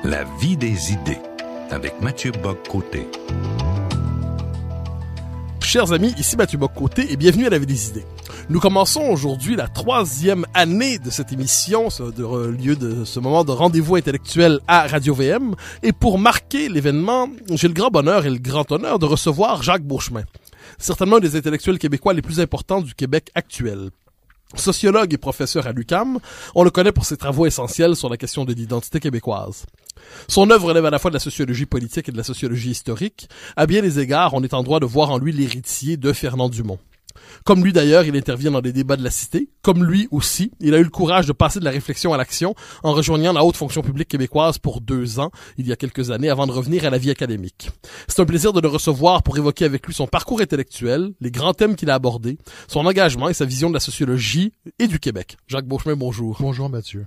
La vie des idées, avec Mathieu Bock-Côté. Chers amis, ici Mathieu Bock-Côté et bienvenue à La vie des idées. Nous commençons aujourd'hui la 3e année de cette émission, lieu de ce moment de rendez-vous intellectuel à Radio-VM. Et pour marquer l'événement, j'ai le grand bonheur et le grand honneur de recevoir Jacques Beauchemin. Certainement un des intellectuels québécois les plus importants du Québec actuel. Sociologue et professeur à l'UQAM, on le connaît pour ses travaux essentiels sur la question de l'identité québécoise. Son œuvre relève à la fois de la sociologie politique et de la sociologie historique. À bien des égards, on est en droit de voir en lui l'héritier de Fernand Dumont. Comme lui d'ailleurs, il intervient dans des débats de la cité. Comme lui aussi, il a eu le courage de passer de la réflexion à l'action en rejoignant la haute fonction publique québécoise pour 2 ans, il y a quelques années, avant de revenir à la vie académique. C'est un plaisir de le recevoir pour évoquer avec lui son parcours intellectuel, les grands thèmes qu'il a abordés, son engagement et sa vision de la sociologie et du Québec. Jacques Beauchemin, bonjour. Bonjour Mathieu.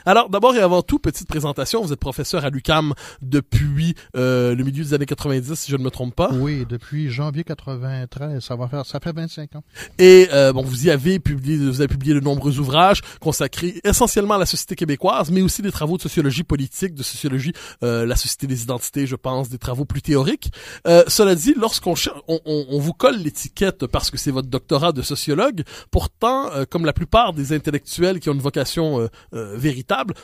Alors, d'abord et avant tout, petite présentation. Vous êtes professeur à l'UQAM depuis le milieu des années 90, si je ne me trompe pas. Oui, depuis janvier 93, ça fait 25 ans. Et vous avez publié de nombreux ouvrages consacrés essentiellement à la société québécoise, mais aussi des travaux de sociologie politique, de sociologie, la société des identités, je pense, des travaux plus théoriques. Cela dit, lorsqu'on on vous colle l'étiquette parce que c'est votre doctorat de sociologue, pourtant, comme la plupart des intellectuels qui ont une vocation véritable,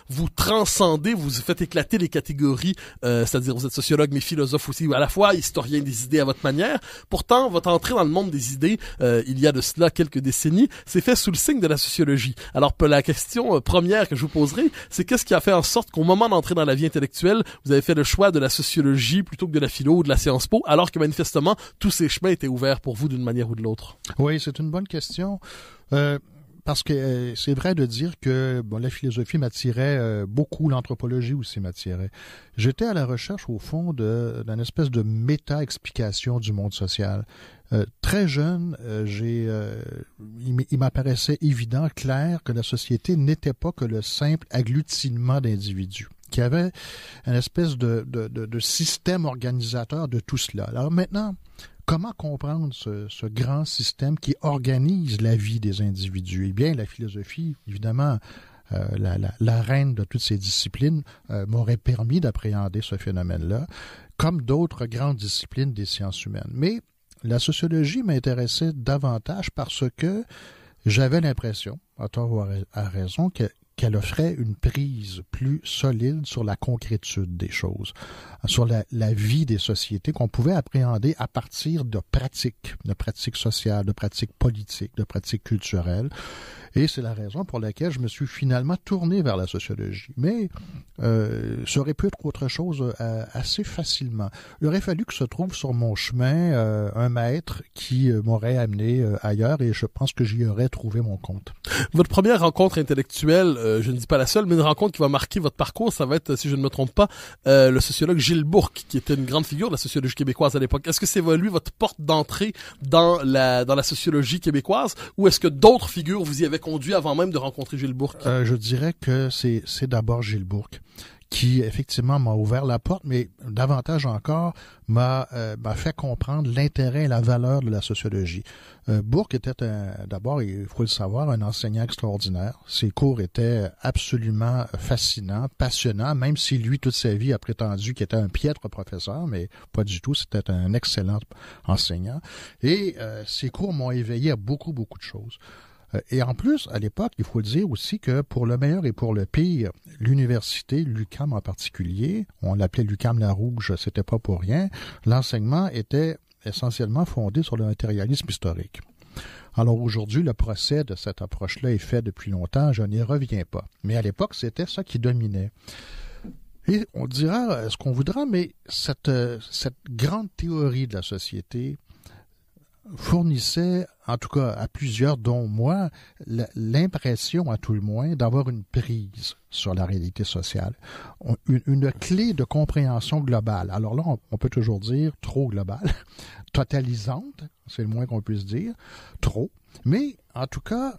vous transcendez, vous faites éclater les catégories, c'est-à-dire vous êtes sociologue mais philosophe aussi, à la fois historien des idées à votre manière. Pourtant, votre entrée dans le monde des idées, il y a de cela quelques décennies, s'est fait sous le signe de la sociologie. Alors la question première que je vous poserai, c'est qu'est-ce qui a fait en sorte qu'au moment d'entrer dans la vie intellectuelle, vous avez fait le choix de la sociologie plutôt que de la philo ou de la Sciences Po, alors que manifestement, tous ces chemins étaient ouverts pour vous d'une manière ou de l'autre? Oui, c'est une bonne question. Parce que c'est vrai de dire que la philosophie m'attirait beaucoup, l'anthropologie aussi m'attirait. J'étais à la recherche, au fond, d'une espèce de méta-explication du monde social. Très jeune, il m'apparaissait évident, clair, que la société n'était pas que le simple agglutinement d'individus, qu'il y avait une espèce de système organisateur de tout cela. Alors maintenant, comment comprendre ce grand système qui organise la vie des individus? Eh bien, la philosophie, évidemment, la reine de toutes ces disciplines, m'aurait permis d'appréhender ce phénomène-là, comme d'autres grandes disciplines des sciences humaines. Mais la sociologie m'intéressait davantage parce que j'avais l'impression, à tort ou à raison, qu'elle offrait une prise plus solide sur la concrétude des choses, sur la vie des sociétés qu'on pouvait appréhender à partir de pratiques sociales, de pratiques politiques, de pratiques culturelles. Et c'est la raison pour laquelle je me suis finalement tourné vers la sociologie. Mais ça aurait pu être autre chose assez facilement. Il aurait fallu que se trouve sur mon chemin un maître qui m'aurait amené ailleurs et je pense que j'y aurais trouvé mon compte. Votre première rencontre intellectuelle, je ne dis pas la seule, mais une rencontre qui va marquer votre parcours, ça va être, si je ne me trompe pas, le sociologue Gilles Bourque, qui était une grande figure de la sociologie québécoise à l'époque. Est-ce que c'est lui votre porte d'entrée dans la sociologie québécoise, ou est-ce que d'autres figures vous y avaient conduit avant même de rencontrer Gilles Bourque? Je dirais que c'est d'abord Gilles Bourque qui effectivement m'a ouvert la porte, mais davantage encore m'a fait comprendre l'intérêt et la valeur de la sociologie. Bourque était d'abord, il faut le savoir, un enseignant extraordinaire. Ses cours étaient absolument fascinants, passionnants, même si lui, toute sa vie, a prétendu qu'il était un piètre professeur, mais pas du tout, c'était un excellent enseignant. Et ses cours m'ont éveillé à beaucoup, beaucoup de choses. Et en plus, à l'époque, il faut le dire aussi que pour le meilleur et pour le pire, l'université, l'UQAM en particulier, on l'appelait l'UQAM la Rouge, c'était pas pour rien, l'enseignement était essentiellement fondé sur le matérialisme historique. Alors aujourd'hui, le procès de cette approche-là est fait depuis longtemps, je n'y reviens pas. Mais à l'époque, c'était ça qui dominait. Et on dira ce qu'on voudra, mais cette grande théorie de la société fournissait, en tout cas à plusieurs, dont moi, l'impression, à tout le moins, d'avoir une prise sur la réalité sociale, une clé de compréhension globale. Alors là, on peut toujours dire trop globale, totalisante, c'est le moins qu'on puisse dire, trop, mais en tout cas,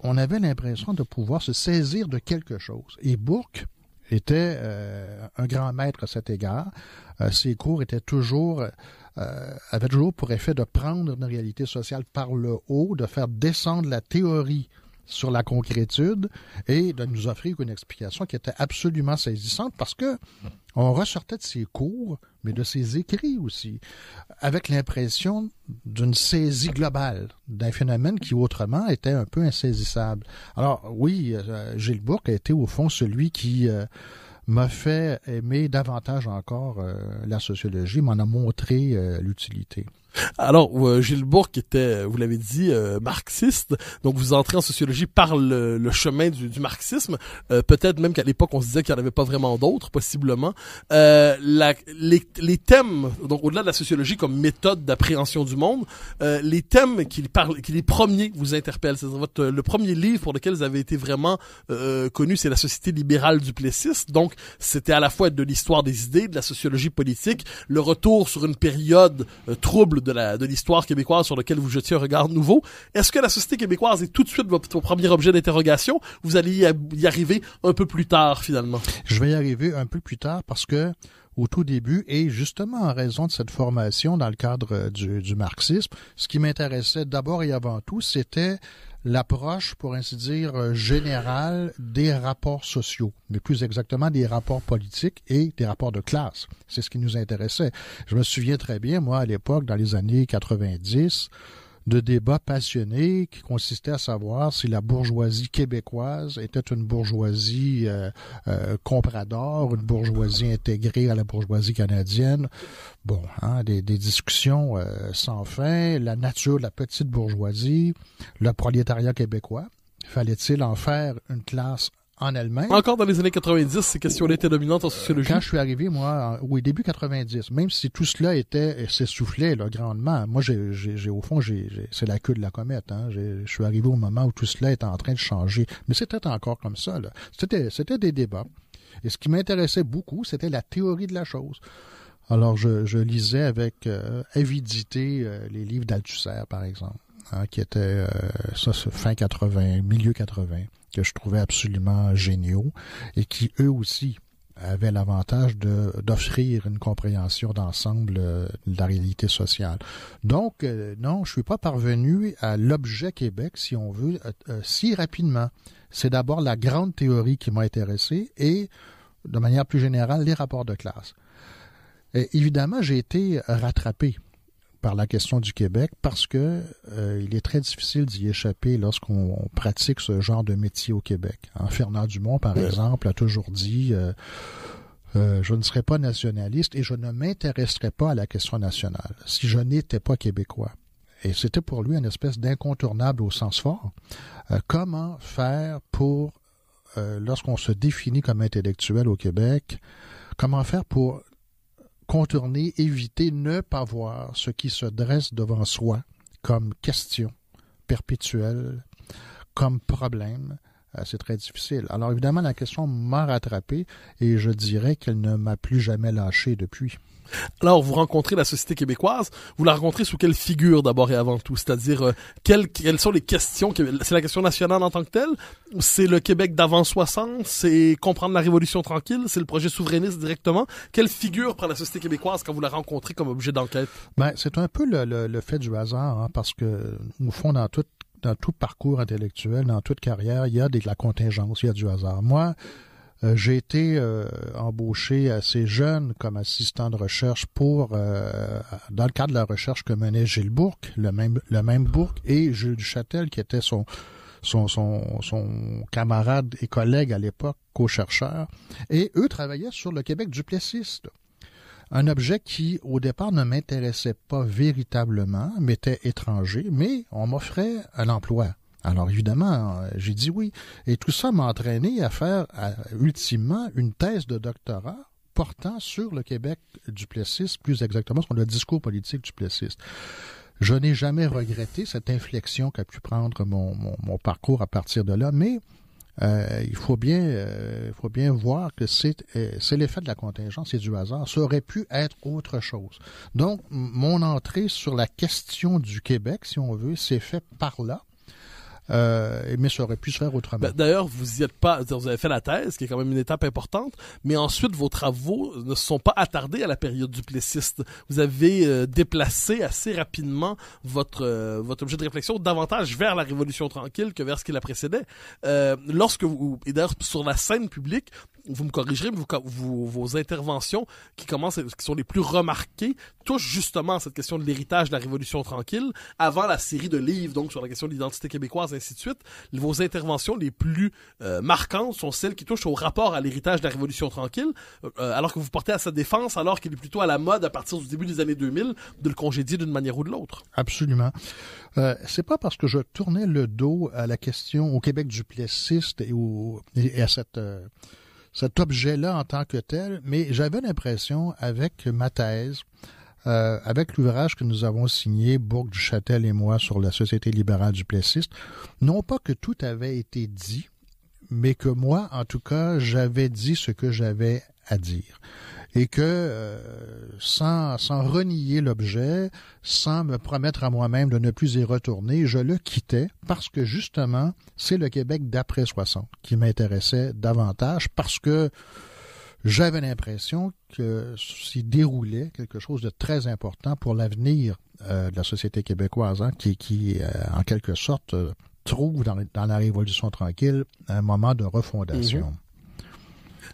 on avait l'impression de pouvoir se saisir de quelque chose. Et Bourque était un grand maître à cet égard. Ses cours étaient avaient toujours pour effet de prendre une réalité sociale par le haut, de faire descendre la théorie sur la concrétude et de nous offrir une explication qui était absolument saisissante parce que on ressortait de ses cours, mais de ses écrits aussi, avec l'impression d'une saisie globale d'un phénomène qui autrement était un peu insaisissable. Alors oui, Gilles Bourque a été au fond celui qui m'a fait aimer davantage encore la sociologie, m'en a montré l'utilité. Alors, Gilles Bourque était, vous l'avez dit, marxiste. Donc, vous entrez en sociologie par le chemin du marxisme. Peut-être même qu'à l'époque, on se disait qu'il n'y en avait pas vraiment d'autres, possiblement. Les thèmes, donc au-delà de la sociologie comme méthode d'appréhension du monde, les thèmes qui les premiers vous interpellent. C'est-à-dire le premier livre pour lequel vous avez été vraiment connu, c'est La Société libérale duplessiste. Donc, c'était à la fois de l'histoire des idées, de la sociologie politique, le retour sur une période trouble de l'histoire québécoise sur lequel vous jetiez un regard nouveau. Est-ce que la société québécoise est tout de suite votre premier objet d'interrogation? Vous allez y arriver un peu plus tard, finalement. Je vais y arriver un peu plus tard parce que au tout début, et justement en raison de cette formation dans le cadre du marxisme, ce qui m'intéressait d'abord et avant tout, c'était l'approche, pour ainsi dire, générale des rapports sociaux, mais plus exactement des rapports politiques et des rapports de classe. C'est ce qui nous intéressait. Je me souviens très bien, moi, à l'époque, dans les années 90, de débats passionnés qui consistaient à savoir si la bourgeoisie québécoise était une bourgeoisie comprador, une bourgeoisie intégrée à la bourgeoisie canadienne. Bon, des discussions sans fin, la nature de la petite bourgeoisie, le prolétariat québécois. Fallait-il en faire une classe en elle-même? Encore dans les années 90, ces questions-là étaient dominantes en sociologie. Quand je suis arrivé, moi, début 90, même si tout cela s'essoufflait là, grandement, moi, au fond, c'est la queue de la comète. Je suis arrivé au moment où tout cela était en train de changer. Mais c'était encore comme ça. Là. C'était des débats. Et ce qui m'intéressait beaucoup, c'était la théorie de la chose. Alors, je lisais avec avidité les livres d'Althusser, par exemple, qui étaient fin 80, milieu 80, que je trouvais absolument géniaux et qui, eux aussi, avaient l'avantage d'offrir une compréhension d'ensemble de la réalité sociale. Donc, non, je suis pas parvenu à l'objet Québec, si on veut, si rapidement. C'est d'abord la grande théorie qui m'a intéressé et, de manière plus générale, les rapports de classe. Et évidemment, j'ai été rattrapé par la question du Québec parce que il est très difficile d'y échapper lorsqu'on pratique ce genre de métier au Québec. Fernand Dumont, par exemple, a toujours dit je ne serai pas nationaliste et je ne m'intéresserai pas à la question nationale si je n'étais pas québécois. Et c'était pour lui une espèce d'incontournable au sens fort. Comment faire pour, lorsqu'on se définit comme intellectuel au Québec, comment faire pour contourner, éviter, ne pas voir ce qui se dresse devant soi comme question perpétuelle, comme problème, c'est très difficile. Alors évidemment, la question m'a rattrapé et je dirais qu'elle ne m'a plus jamais lâché depuis. Alors, vous rencontrez la société québécoise, vous la rencontrez sous quelle figure d'abord et avant tout? C'est-à-dire, quelles sont les questions? C'est la question nationale en tant que telle? C'est le Québec d'avant 60? C'est comprendre la Révolution tranquille? C'est le projet souverainiste directement? Quelle figure prend la société québécoise quand vous la rencontrez comme objet d'enquête? C'est un peu le fait du hasard, parce que, au fond, dans tout parcours intellectuel, dans toute carrière, il y a de la contingence, il y a du hasard. Moi, j'ai été embauché assez jeune comme assistant de recherche dans le cadre de la recherche que menait Gilles Bourque, le même Bourque, et Jules Duchâtel, qui était son camarade et collègue à l'époque, co-chercheur. Et eux travaillaient sur le Québec duplessiste. Un objet qui, au départ, ne m'intéressait pas véritablement, m'était étranger, mais on m'offrait un emploi. Alors évidemment, j'ai dit oui. Et tout ça m'a entraîné à faire, ultimement, une thèse de doctorat portant sur le Québec duplessiste, plus exactement sur le discours politique duplessiste. Je n'ai jamais regretté cette inflexion qu'a pu prendre mon parcours à partir de là, mais il faut bien voir que c'est l'effet de la contingence et du hasard. Ça aurait pu être autre chose. Donc, mon entrée sur la question du Québec, si on veut, s'est faite par là. mais ça aurait pu se faire autrement. D'ailleurs, vous y êtes pas, vous avez fait la thèse, qui est quand même une étape importante, mais ensuite vos travaux ne se sont pas attardés à la période duplessiste. Vous avez déplacé assez rapidement votre objet de réflexion davantage vers la Révolution tranquille que vers ce qui la précédait. Lorsque vous, et d'ailleurs sur la scène publique, vous me corrigerez, mais vos interventions qui sont les plus remarquées touchent justement à cette question de l'héritage de la Révolution tranquille. Avant la série de livres, donc sur la question de l'identité québécoise, et ainsi de suite, vos interventions les plus marquantes sont celles qui touchent au rapport à l'héritage de la Révolution tranquille, alors que vous portez à sa défense, alors qu'il est plutôt à la mode à partir du début des années 2000 de le congédier d'une manière ou de l'autre. Absolument. C'est pas parce que je tournais le dos à la question au Québec duplessiste et à cet objet-là en tant que tel, mais j'avais l'impression, avec ma thèse, avec l'ouvrage que nous avons signé, Bourque-Duchâtel et moi, sur la Société libérale duplessiste, non pas que tout avait été dit, mais que moi, en tout cas, j'avais dit ce que j'avais à dire. Et que, sans renier l'objet, sans me promettre à moi-même de ne plus y retourner, je le quittais parce que, justement, c'est le Québec d'après 60 qui m'intéressait davantage parce que j'avais l'impression que s'y déroulait quelque chose de très important pour l'avenir de la société québécoise, hein, qui en quelque sorte, trouve dans la Révolution tranquille un moment de refondation.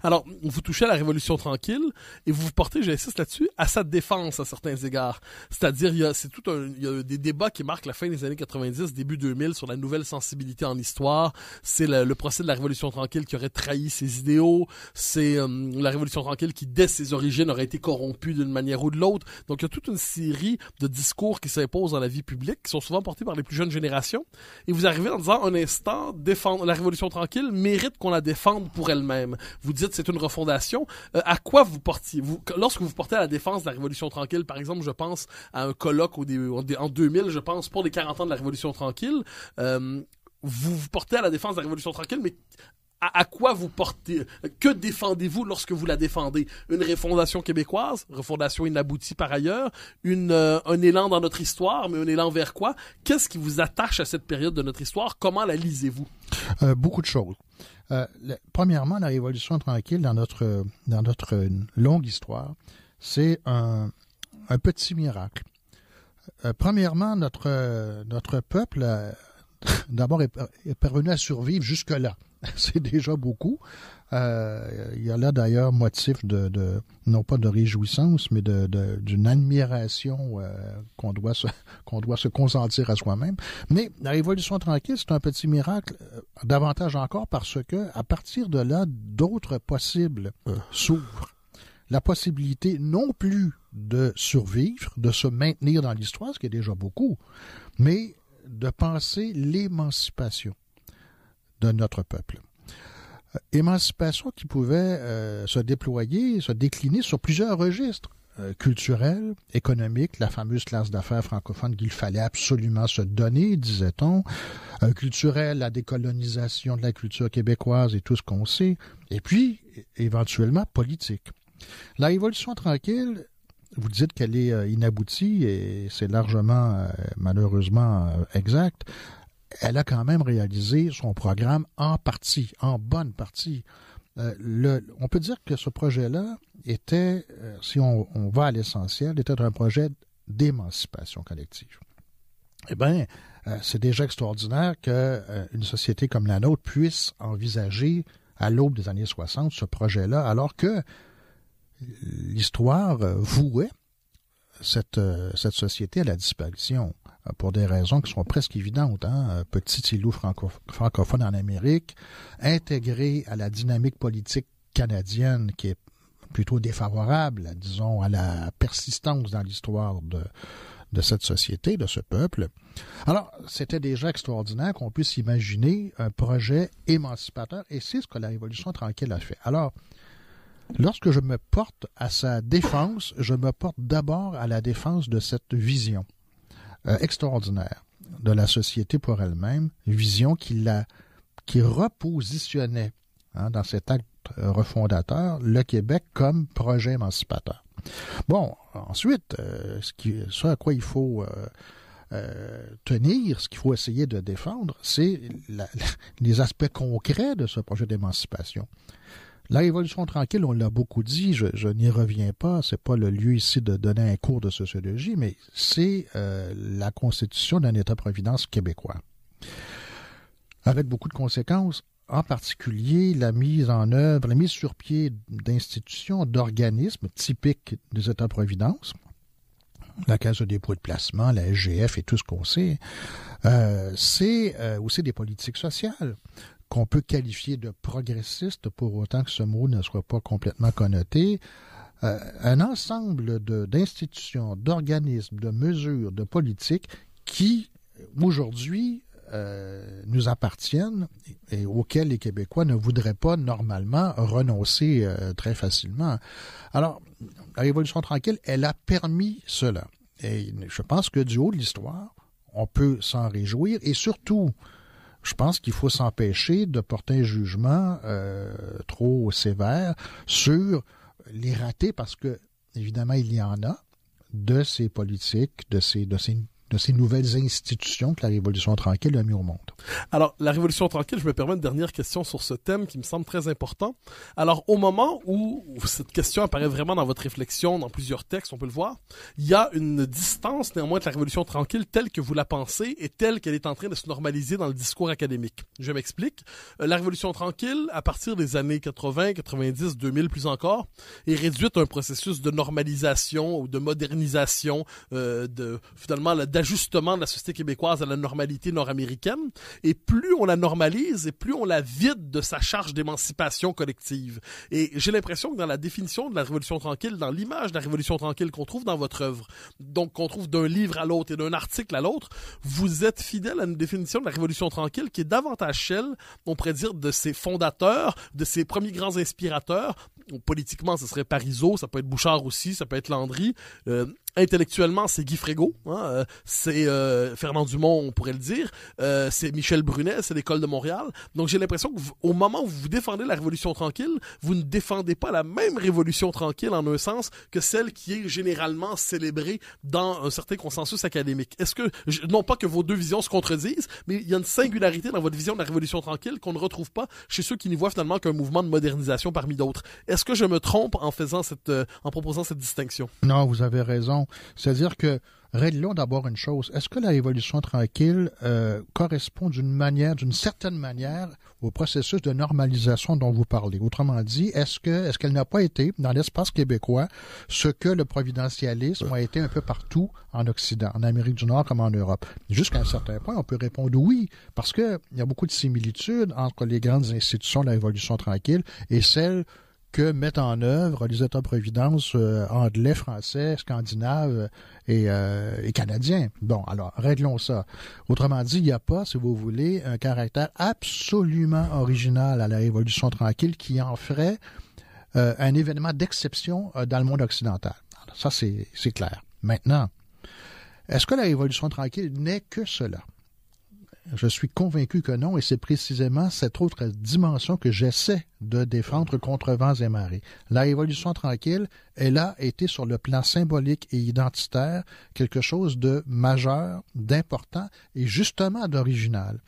Alors, vous touchez à la Révolution tranquille et vous vous portez, j'insiste là-dessus, à sa défense à certains égards. C'est-à-dire, il y a des débats qui marquent la fin des années 90, début 2000 sur la nouvelle sensibilité en histoire. C'est le procès de la Révolution tranquille qui aurait trahi ses idéaux. C'est la Révolution tranquille qui, dès ses origines, aurait été corrompue d'une manière ou de l'autre. Donc, il y a toute une série de discours qui s'imposent dans la vie publique, qui sont souvent portés par les plus jeunes générations. Et vous arrivez en disant, un instant, défendre la Révolution tranquille mérite qu'on la défende pour elle-même. Vous dites, c'est une refondation. À quoi vous portiez? Lorsque vous portez à la défense de la Révolution tranquille, par exemple, je pense à un colloque en 2000, je pense, pour les 40 ans de la Révolution tranquille, vous vous portez à la défense de la Révolution tranquille, mais à quoi vous portez? Que défendez-vous lorsque vous la défendez? Une refondation québécoise, refondation inaboutie par ailleurs, un élan dans notre histoire, mais un élan vers quoi? Qu'est-ce qui vous attache à cette période de notre histoire? Comment la lisez-vous? Beaucoup de choses. Premièrement, la Révolution tranquille, dans notre longue histoire, c'est un petit miracle. Premièrement, notre peuple, d'abord, est parvenu à survivre jusque-là. C'est déjà beaucoup. Il y a là d'ailleurs motif non pas de réjouissance, mais d'une admiration qu'on doit se consentir à soi-même. Mais la Révolution tranquille, c'est un petit miracle, davantage encore parce que à partir de là, d'autres possibles s'ouvrent. La possibilité non plus de survivre, de se maintenir dans l'histoire, ce qui est déjà beaucoup, mais de penser l'émancipation de notre peuple. Émancipation qui pouvait se déployer, se décliner sur plusieurs registres. Culturels, économiques, la fameuse classe d'affaires francophone qu'il fallait absolument se donner, disait-on. Culturel, la décolonisation de la culture québécoise et tout ce qu'on sait. Et puis, éventuellement, politique. La Révolution tranquille, vous dites qu'elle est inaboutie et c'est largement, malheureusement, exact. Elle a quand même réalisé son programme en partie, en bonne partie. On peut dire que ce projet-là était, si on va à l'essentiel, était un projet d'émancipation collective. Eh bien, c'est déjà extraordinaire qu'une société comme la nôtre puisse envisager, à l'aube des années 60, ce projet-là, alors que l'histoire vouait cette société à la disparition, pour des raisons qui sont presque évidentes. Hein? Petit îlot francophone en Amérique, intégré à la dynamique politique canadienne qui est plutôt défavorable, disons, à la persistance dans l'histoire de cette société, de ce peuple. Alors, c'était déjà extraordinaire qu'on puisse imaginer un projet émancipateur, et c'est ce que la Révolution tranquille a fait. Alors, lorsque je me porte à sa défense, je me porte d'abord à la défense de cette vision extraordinaire de la société pour elle-même, vision qui repositionnait dans cet acte refondateur le Québec comme projet émancipateur. Bon, ensuite, ce à quoi il faut tenir, ce qu'il faut essayer de défendre, c'est les aspects concrets de ce projet d'émancipation. La Révolution tranquille, on l'a beaucoup dit, je n'y reviens pas, c'est pas le lieu ici de donner un cours de sociologie, mais c'est la constitution d'un État-providence québécois. Avec beaucoup de conséquences, en particulier la mise en œuvre, la mise sur pied d'institutions, d'organismes typiques des États-providence, la Caisse de dépôt et de placement, la SGF et tout ce qu'on sait, c'est aussi des politiques sociales qu'on peut qualifier de progressistes, pour autant que ce mot ne soit pas complètement connoté. Un ensemble d'institutions, d'organismes, de mesures, de politiques qui, aujourd'hui, nous appartiennent et auxquels les Québécois ne voudraient pas normalement renoncer très facilement. Alors, la Révolution tranquille, elle a permis cela. Et je pense que du haut de l'histoire, on peut s'en réjouir et surtout, je pense qu'il faut s'empêcher de porter un jugement trop sévère sur les ratés parce que, évidemment, il y en a de ces politiques, de ces nouvelles institutions que la Révolution tranquille a mis au monde. Alors, la Révolution tranquille, je me permets une dernière question sur ce thème qui me semble très important. Alors, au moment où cette question apparaît vraiment dans votre réflexion, dans plusieurs textes, on peut le voir, il y a une distance néanmoins de la Révolution tranquille telle que vous la pensez et telle qu'elle est en train de se normaliser dans le discours académique. Je m'explique. La Révolution tranquille, à partir des années 80, 90, 2000 plus encore, est réduite à un processus de normalisation ou de modernisation, finalement, d'ajustement de la société québécoise à la normalité nord-américaine. Et plus on la normalise et plus on la vide de sa charge d'émancipation collective. Et j'ai l'impression que dans la définition de la Révolution tranquille, dans l'image de la Révolution tranquille qu'on trouve dans votre œuvre, donc qu'on trouve d'un livre à l'autre et d'un article à l'autre, vous êtes fidèle à une définition de la Révolution tranquille qui est davantage celle, on pourrait dire, de ses fondateurs, de ses premiers grands inspirateurs. Politiquement, ce serait Parizeau, ça peut être Bouchard aussi, ça peut être Landry. Intellectuellement, c'est Guy Frégaud, c'est Fernand Dumont, on pourrait le dire, c'est Michel Brunet, c'est l'École de Montréal. Donc j'ai l'impression que au moment où vous défendez la Révolution tranquille, vous ne défendez pas la même Révolution tranquille en un sens que celle qui est généralement célébrée dans un certain consensus académique. Est-ce que, non pas que vos deux visions se contredisent, mais il y a une singularité dans votre vision de la Révolution tranquille qu'on ne retrouve pas chez ceux qui n'y voient finalement qu'un mouvement de modernisation parmi d'autres. Est-ce que je me trompe en proposant cette distinction? Non, vous avez raison. C'est-à-dire que, réglons d'abord une chose. Est-ce que la Révolution tranquille correspond d'une certaine manière au processus de normalisation dont vous parlez? Autrement dit, est-ce qu'elle n'a pas été, dans l'espace québécois, ce que le provincialisme a été un peu partout en Occident, en Amérique du Nord comme en Europe? Jusqu'à un certain point, on peut répondre oui, parce que il y a beaucoup de similitudes entre les grandes institutions de la Révolution tranquille et celles que mettent en œuvre les États-providence anglais, français, scandinaves et canadiens. Bon, alors, réglons ça. Autrement dit, il n'y a pas, si vous voulez, un caractère absolument original à la Révolution tranquille qui en ferait un événement d'exception dans le monde occidental. Alors, ça, c'est clair. Maintenant, est-ce que la Révolution tranquille n'est que cela? Je suis convaincu que non, et c'est précisément cette autre dimension que j'essaie de défendre contre vents et marées. La Révolution tranquille, elle a été sur le plan symbolique et identitaire quelque chose de majeur, d'important et justement d'original.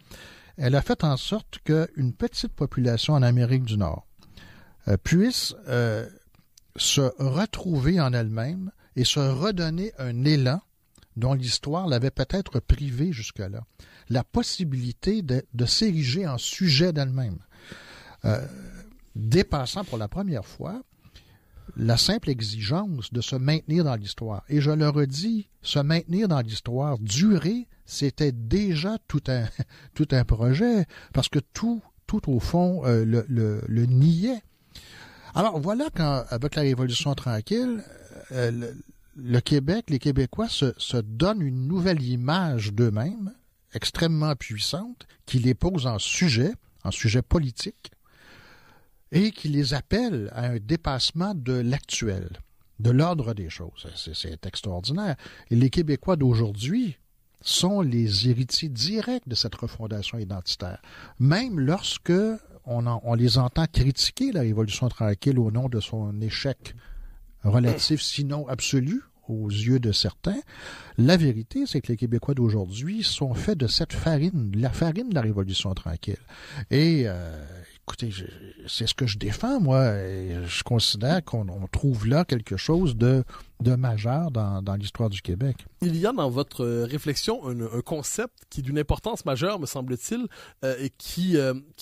Elle a fait en sorte qu'une petite population en Amérique du Nord puisse se retrouver en elle-même et se redonner un élan dont l'histoire l'avait peut-être privée jusque-là. La possibilité de s'ériger en sujet d'elle-même, dépassant pour la première fois la simple exigence de se maintenir dans l'histoire. Et je le redis, se maintenir dans l'histoire, durer, c'était déjà tout un projet, parce que tout au fond le niait. Alors voilà avec la Révolution tranquille, le Québec, les Québécois se donnent une nouvelle image d'eux-mêmes, extrêmement puissante, qui les pose en sujet politique, et qui les appelle à un dépassement de l'actuel, de l'ordre des choses. C'est extraordinaire. Et les Québécois d'aujourd'hui sont les héritiers directs de cette refondation identitaire. Même lorsque on les entend critiquer la Révolution tranquille au nom de son échec relatif, sinon absolu, aux yeux de certains. La vérité, c'est que les Québécois d'aujourd'hui sont faits de cette farine, la farine de la Révolution tranquille. Et écoutez, c'est ce que je défends, moi. Et je considère qu'on trouve là quelque chose de majeur dans l'histoire du Québec. Il y a dans votre réflexion un concept qui est d'une importance majeure, me semble-t-il, et qui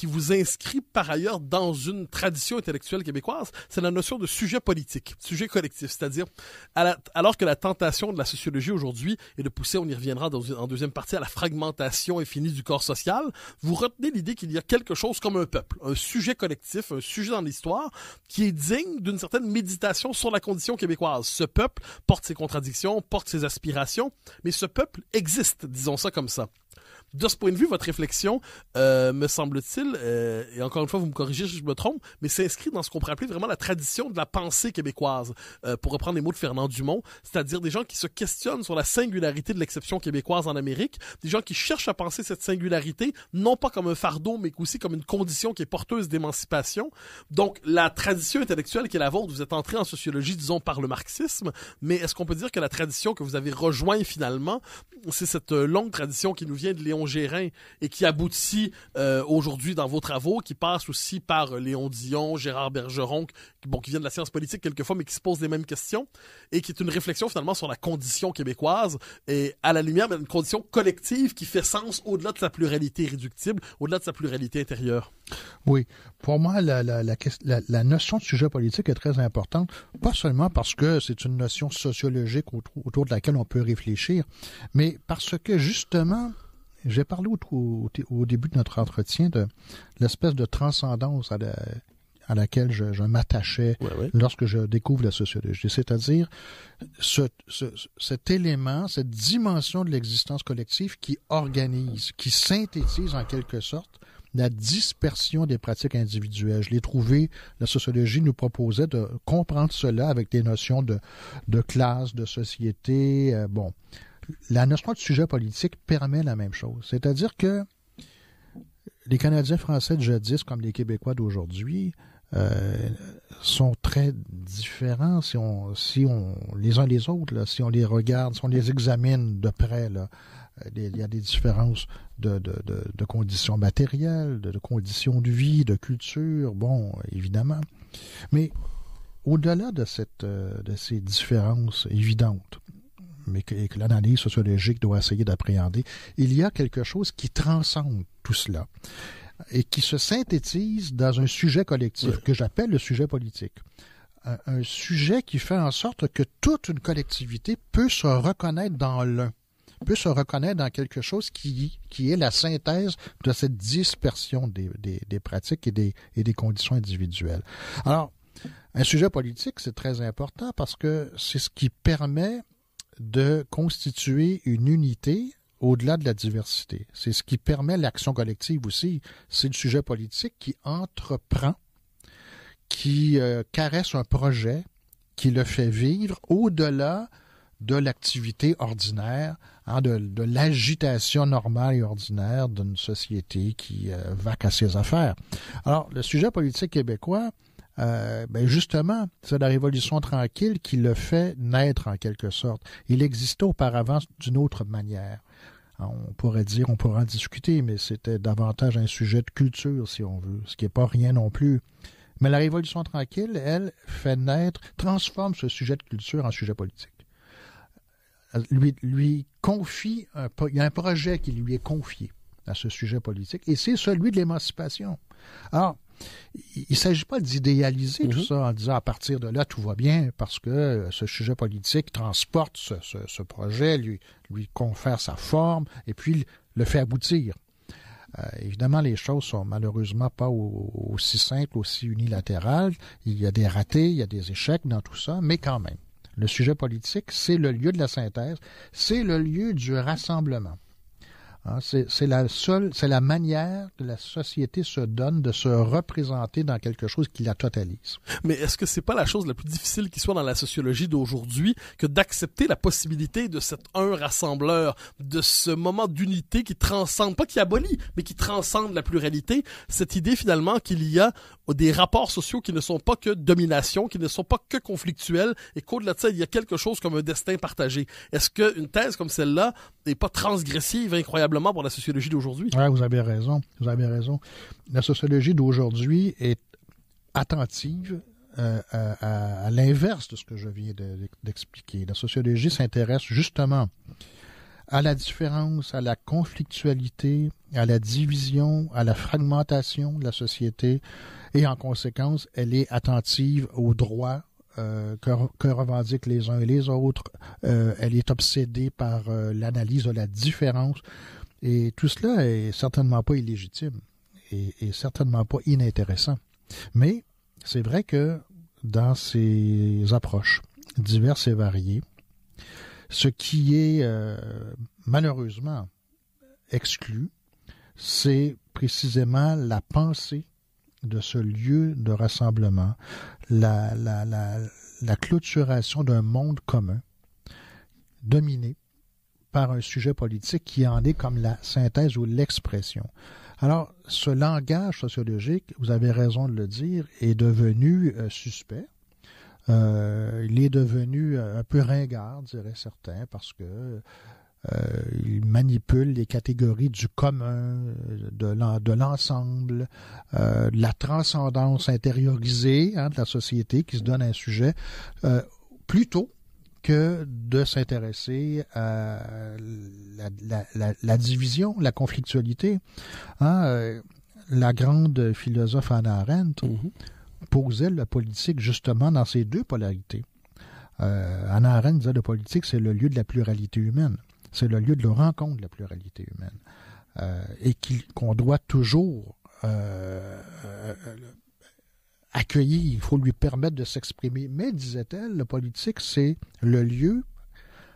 vous inscrit par ailleurs dans une tradition intellectuelle québécoise, c'est la notion de sujet politique, sujet collectif. C'est-à-dire, alors que la tentation de la sociologie aujourd'hui est de pousser, on y reviendra en deuxième partie, à la fragmentation infinie du corps social, vous retenez l'idée qu'il y a quelque chose comme un peuple, un sujet collectif, un sujet dans l'histoire, qui est digne d'une certaine méditation sur la condition québécoise. Ce peuple porte ses contradictions, porte ses aspirations, mais ce peuple existe, disons ça comme ça. De ce point de vue, votre réflexion, me semble-t-il, et encore une fois, vous me corrigez si je me trompe, mais s'inscrit dans ce qu'on pourrait appeler vraiment la tradition de la pensée québécoise, pour reprendre les mots de Fernand Dumont, c'est-à-dire des gens qui se questionnent sur la singularité de l'exception québécoise en Amérique, des gens qui cherchent à penser cette singularité, non pas comme un fardeau, mais aussi comme une condition qui est porteuse d'émancipation. Donc, la tradition intellectuelle qui est la vôtre, vous êtes entré en sociologie, disons, par le marxisme, mais est-ce qu'on peut dire que la tradition que vous avez rejoint finalement, c'est cette longue tradition qui nous vient de Léon Gérin et qui aboutit aujourd'hui dans vos travaux, qui passe aussi par Léon Dion, Gérard Bergeron, qui vient de la science politique quelquefois, mais qui se pose les mêmes questions, et qui est une réflexion finalement sur la condition québécoise, et à la lumière d'une condition collective qui fait sens au-delà de sa pluralité irréductible, au-delà de sa pluralité intérieure. Oui. Pour moi, la notion de sujet politique est très importante, pas seulement parce que c'est une notion sociologique autour de laquelle on peut réfléchir, mais parce que justement, j'ai parlé au début de notre entretien de l'espèce de transcendance à laquelle je m'attachais lorsque je découvre la sociologie. C'est-à-dire cet élément, cette dimension de l'existence collective qui organise, qui synthétise en quelque sorte la dispersion des pratiques individuelles. Je l'ai trouvé, la sociologie nous proposait de comprendre cela avec des notions de classe, de société. La notion de sujet politique permet la même chose. C'est-à-dire que les Canadiens français de jadis, comme les Québécois d'aujourd'hui, sont très différents si on les uns les autres, là, si on les regarde, si on les examine de près, là, il y a des différences de conditions matérielles, de conditions de vie, de culture, évidemment. Mais au-delà de ces différences évidentes, mais que l'analyse sociologique doit essayer d'appréhender, il y a quelque chose qui transcende tout cela et qui se synthétise dans un sujet collectif que j'appelle le sujet politique. Un sujet qui fait en sorte que toute une collectivité peut se reconnaître dans l'un, peut se reconnaître dans quelque chose qui est la synthèse de cette dispersion des pratiques et des conditions individuelles. Alors, un sujet politique, c'est très important parce que c'est ce qui permet de constituer une unité au-delà de la diversité. C'est ce qui permet l'action collective aussi. C'est le sujet politique qui entreprend, qui caresse un projet, qui le fait vivre au-delà de l'activité ordinaire, de l'agitation normale et ordinaire d'une société qui vaque à ses affaires. Alors, le sujet politique québécois, justement, c'est la Révolution tranquille qui le fait naître en quelque sorte. Il existait auparavant d'une autre manière. On pourrait en discuter, mais c'était davantage un sujet de culture, si on veut, ce qui n'est pas rien non plus. Mais la Révolution tranquille, elle, transforme ce sujet de culture en sujet politique. Lui confie, il y a un projet qui lui est confié à ce sujet politique, et c'est celui de l'émancipation. Alors, il ne s'agit pas d'idéaliser tout ça en disant à partir de là, tout va bien, parce que ce sujet politique transporte ce projet, lui confère sa forme, et puis le fait aboutir. Évidemment, les choses sont malheureusement pas aussi simples, aussi unilatérales. Il y a des ratés, il y a des échecs dans tout ça, mais quand même. Le sujet politique, c'est le lieu de la synthèse, c'est le lieu du rassemblement. Hein, c'est la manière que la société se donne de se représenter dans quelque chose qui la totalise. Mais est-ce que c'est pas la chose la plus difficile qui soit dans la sociologie d'aujourd'hui que d'accepter la possibilité de cet un rassembleur, de ce moment d'unité qui transcende, pas qui abolit, mais qui transcende la pluralité, cette idée finalement qu'il y a des rapports sociaux qui ne sont pas que domination, qui ne sont pas que conflictuels, et qu'au-delà de ça, il y a quelque chose comme un destin partagé. Est-ce qu'une thèse comme celle-là n'est pas transgressive incroyablement pour la sociologie d'aujourd'hui? Oui, vous avez raison. Vous avez raison. La sociologie d'aujourd'hui est attentive à l'inverse de ce que je viens d'expliquer. La sociologie s'intéresse justement à la différence, à la conflictualité, à la division, à la fragmentation de la société, et en conséquence, elle est attentive aux droits que revendiquent les uns et les autres. Elle est obsédée par l'analyse de la différence. Et tout cela est certainement pas illégitime et certainement pas inintéressant. Mais c'est vrai que dans ces approches diverses et variées, ce qui est malheureusement exclu, c'est précisément la pensée de ce lieu de rassemblement, la clôturation d'un monde commun dominé par un sujet politique qui en est comme la synthèse ou l'expression. Alors, ce langage sociologique, vous avez raison de le dire, est devenu suspect. Il est devenu un peu ringard, diraient certains, parce que il manipule les catégories du commun, de l'ensemble, de la transcendance intériorisée de la société qui se donne un sujet, plutôt que de s'intéresser à la division, la conflictualité. La grande philosophe Hannah Arendt posait la politique justement dans ces deux polarités. Hannah Arendt disait que la politique, c'est le lieu de la pluralité humaine. C'est le lieu de la rencontre de la pluralité humaine. Et qu'on doit toujours accueillir, il faut lui permettre de s'exprimer. Mais, disait-elle, la politique, c'est le lieu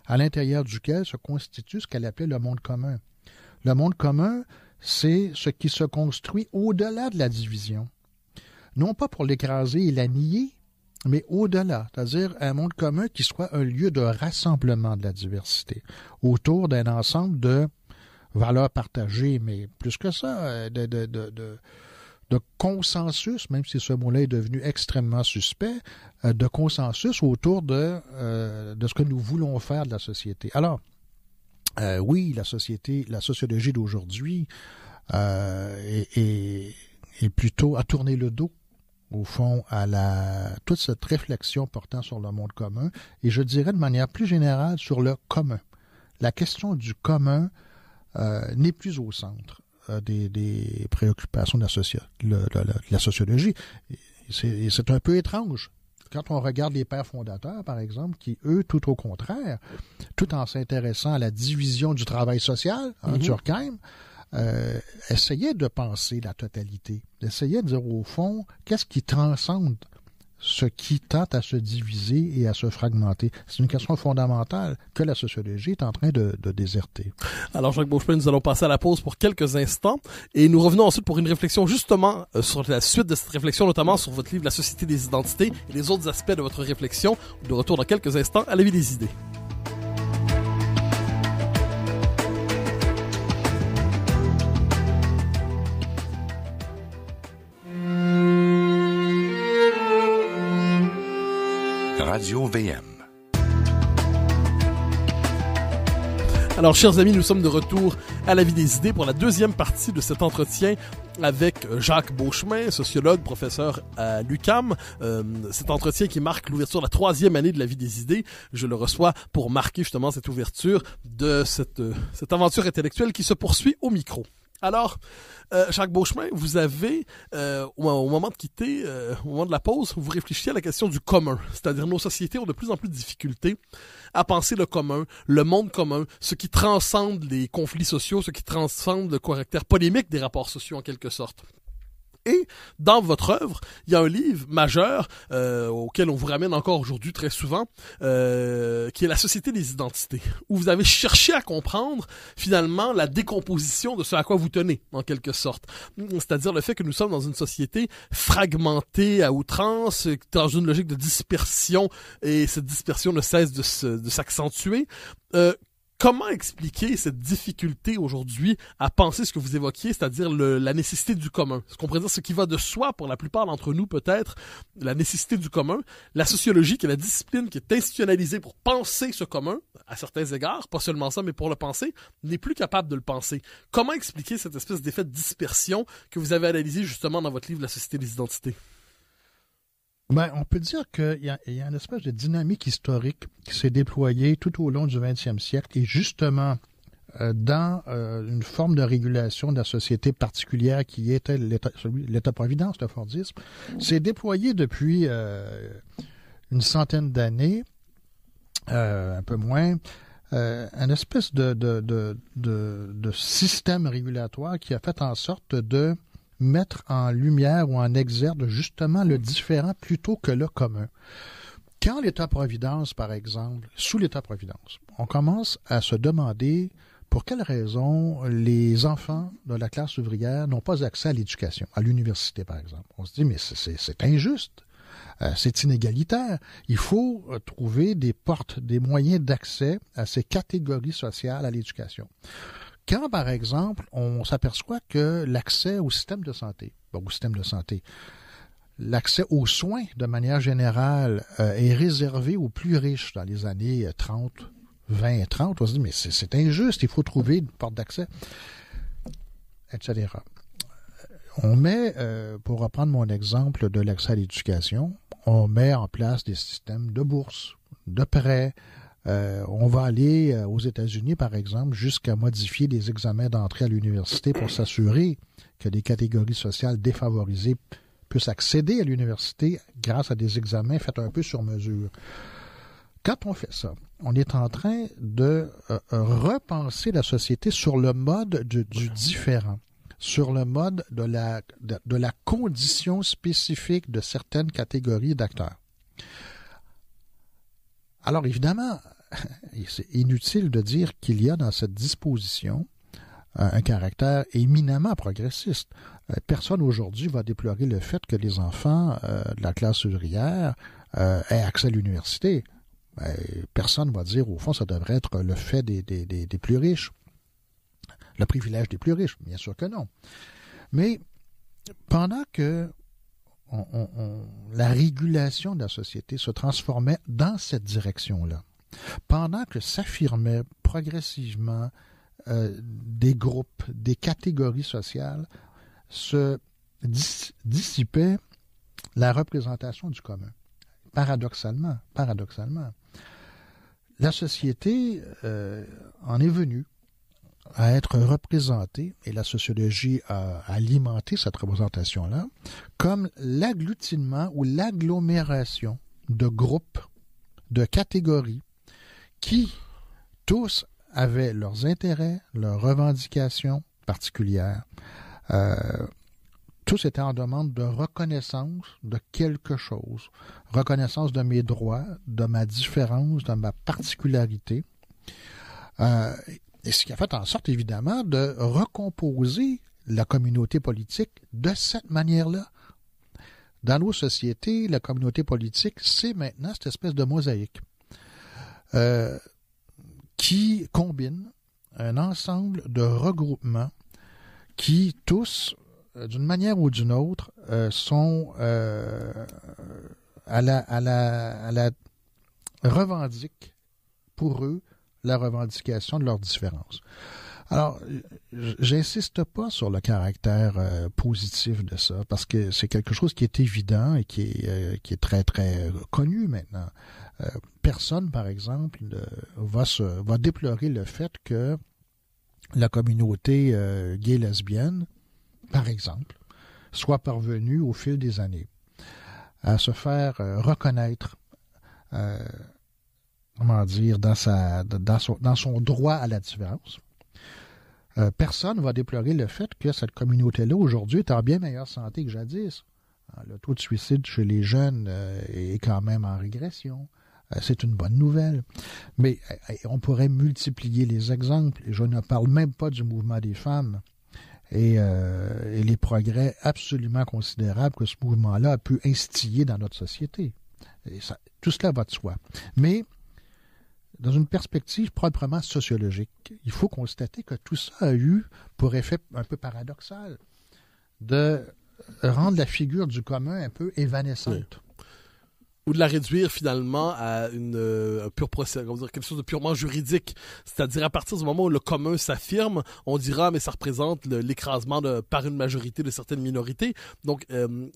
à l'intérieur duquel se constitue ce qu'elle appelait le monde commun. Le monde commun, c'est ce qui se construit au-delà de la division. Non pas pour l'écraser et la nier, mais au-delà, c'est-à-dire un monde commun qui soit un lieu de rassemblement de la diversité, autour d'un ensemble de valeurs partagées, mais plus que ça, de consensus, même si ce mot-là est devenu extrêmement suspect, de consensus autour de ce que nous voulons faire de la société. Alors, oui, la sociologie d'aujourd'hui est plutôt à tourner le dos, au fond, à toute cette réflexion portant sur le monde commun, et je dirais de manière plus générale sur le commun. La question du commun n'est plus au centre des préoccupations de la sociologie. C'est un peu étrange. Quand on regarde les pères fondateurs, par exemple, qui, eux, tout au contraire, tout en s'intéressant à la division du travail social, Durkheim, essayaient de penser la totalité, essayaient de dire, au fond, qu'est-ce qui transcende ce qui tente à se diviser et à se fragmenter. C'est une question fondamentale que la sociologie est en train de déserter. Alors, Jacques Beauchemin, nous allons passer à la pause pour quelques instants et nous revenons ensuite pour une réflexion justement sur la suite de cette réflexion, notamment sur votre livre « La société des identités » et les autres aspects de votre réflexion. De retour dans quelques instants à la vie des idées. Radio VM. Alors, chers amis, nous sommes de retour à la vie des idées pour la deuxième partie de cet entretien avec Jacques Beauchemin, sociologue, professeur à l'UQAM. Cet entretien qui marque l'ouverture de la 3e année de la vie des idées. Je le reçois pour marquer justement cette ouverture de cette aventure intellectuelle qui se poursuit au micro. Alors, Jacques Beauchemin, vous avez, au moment de quitter, au moment de la pause, vous réfléchissiez à la question du commun. C'est-à-dire, nos sociétés ont de plus en plus de difficultés à penser le commun, le monde commun, ce qui transcende les conflits sociaux, ce qui transcende le caractère polémique des rapports sociaux en quelque sorte. Et dans votre œuvre, il y a un livre majeur auquel on vous ramène encore aujourd'hui très souvent, qui est La Société des identités, où vous avez cherché à comprendre finalement la décomposition de ce à quoi vous tenez, en quelque sorte. C'est-à-dire le fait que nous sommes dans une société fragmentée à outrance, dans une logique de dispersion, et cette dispersion ne cesse de s'accentuer. Comment expliquer cette difficulté aujourd'hui à penser ce que vous évoquiez, c'est-à-dire la nécessité du commun? Ce qu'on pourrait dire, ce qui va de soi pour la plupart d'entre nous peut-être, la nécessité du commun. La sociologie, qui est la discipline qui est institutionnalisée pour penser ce commun, à certains égards, pas seulement ça, mais pour le penser, n'est plus capable de le penser. Comment expliquer cette espèce d'effet de dispersion que vous avez analysé justement dans votre livre La Société des identités? Ben, on peut dire qu'il y a une espèce de dynamique historique qui s'est déployée tout au long du 20e siècle et justement dans une forme de régulation de la société particulière qui était l'État-providence, le Fordisme, s'est déployé depuis une centaine d'années, un peu moins, une espèce de système régulatoire qui a fait en sorte de mettre en lumière ou en exergue justement le différent plutôt que le commun. Quand l'État-providence, par exemple, sous l'État-providence, on commence à se demander pour quelles raisons les enfants de la classe ouvrière n'ont pas accès à l'éducation, à l'université, par exemple. On se dit, mais c'est injuste, c'est inégalitaire. Il faut trouver des portes, des moyens d'accès à ces catégories sociales à l'éducation. Quand, par exemple, on s'aperçoit que l'accès au système de santé, l'accès aux soins, de manière générale, est réservé aux plus riches dans les années 30, 20 et 30, on se dit, mais c'est injuste, il faut trouver une porte d'accès, etc. On met, pour reprendre mon exemple de l'accès à l'éducation, on met en place des systèmes de bourses, de prêts. On va aller aux États-Unis, par exemple, jusqu'à modifier les examens d'entrée à l'université pour s'assurer que les catégories sociales défavorisées puissent accéder à l'université grâce à des examens faits un peu sur mesure. Quand on fait ça, on est en train de repenser la société sur le mode du différent, sur le mode de la condition spécifique de certaines catégories d'acteurs. Alors évidemment, c'est inutile de dire qu'il y a dans cette disposition un caractère éminemment progressiste. Personne aujourd'hui va déplorer le fait que les enfants de la classe ouvrière aient accès à l'université. Personne va dire, au fond, ça devrait être le fait des plus riches, le privilège des plus riches. Bien sûr que non. Mais pendant que la régulation de la société se transformait dans cette direction-là, pendant que s'affirmaient progressivement des groupes, des catégories sociales, se dissipait la représentation du commun. Paradoxalement. La société en est venue à être représentée, et la sociologie a alimenté cette représentation-là, comme l'agglutinement ou l'agglomération de groupes, de catégories, qui tous avaient leurs intérêts, leurs revendications particulières. Tous étaient en demande de reconnaissance de quelque chose, reconnaissance de mes droits, de ma différence, de ma particularité. Et ce qui a fait en sorte, évidemment, de recomposer la communauté politique de cette manière-là. Dans nos sociétés, la communauté politique, c'est maintenant cette espèce de mosaïque qui combine un ensemble de regroupements qui, tous, d'une manière ou d'une autre, sont à la revendique pour eux la revendication de leurs différences. Alors, j'insiste pas sur le caractère positif de ça, parce que c'est quelque chose qui est évident et qui est très, très connu maintenant. Personne, par exemple, va déplorer le fait que la communauté gay-lesbienne, par exemple, soit parvenue au fil des années à se faire reconnaître comment dire, dans son droit à la différence, Personne ne va déplorer le fait que cette communauté-là, aujourd'hui, est en bien meilleure santé que jadis. Le taux de suicide chez les jeunes est quand même en régression. C'est une bonne nouvelle. Mais on pourrait multiplier les exemples. Je ne parle même pas du mouvement des femmes et les progrès absolument considérables que ce mouvement-là a pu instiller dans notre société. Et ça, tout cela va de soi. Mais dans une perspective proprement sociologique, il faut constater que tout ça a eu pour effet un peu paradoxal de rendre la figure du commun un peu évanescente. Oui. Ou de la réduire finalement à un pur procès, on va dire quelque chose de purement juridique. C'est-à-dire à partir du moment où le commun s'affirme, on dira mais ça représente l'écrasement par une majorité de certaines minorités. Donc d'une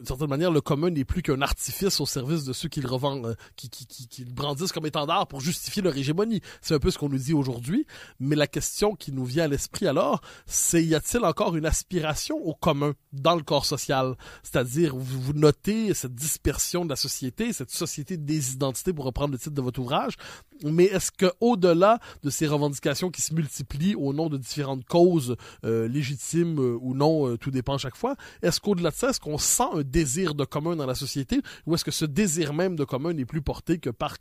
certaine manière, le commun n'est plus qu'un artifice au service de ceux qui le revendent, qui le brandissent comme étendard pour justifier leur hégémonie. C'est un peu ce qu'on nous dit aujourd'hui. Mais la question qui nous vient à l'esprit alors, c'est y a-t-il encore une aspiration au commun dans le corps social? C'est-à-dire vous notez cette dispersion de la société, cette société des identités, pour reprendre le titre de votre ouvrage, mais est-ce que au-delà de ces revendications qui se multiplient au nom de différentes causes légitimes ou non, tout dépend chaque fois, est-ce qu'au-delà de ça, est-ce qu'on sent un désir de commun dans la société, ou est-ce que ce désir même de commun n'est plus porté que par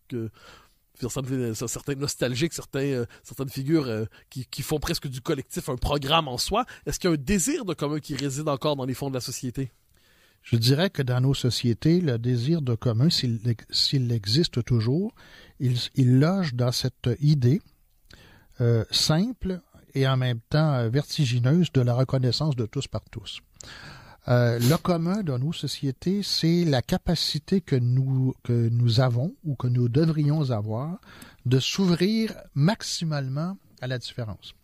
certains nostalgiques, certaines figures qui font presque du collectif un programme en soi? Est-ce qu'il y a un désir de commun qui réside encore dans les fonds de la société? Je dirais que dans nos sociétés, le désir de commun, s'il existe toujours, il loge dans cette idée simple et en même temps vertigineuse de la reconnaissance de tous par tous. Le commun dans nos sociétés, c'est la capacité que nous avons ou que nous devrions avoir de s'ouvrir maximalement à la différence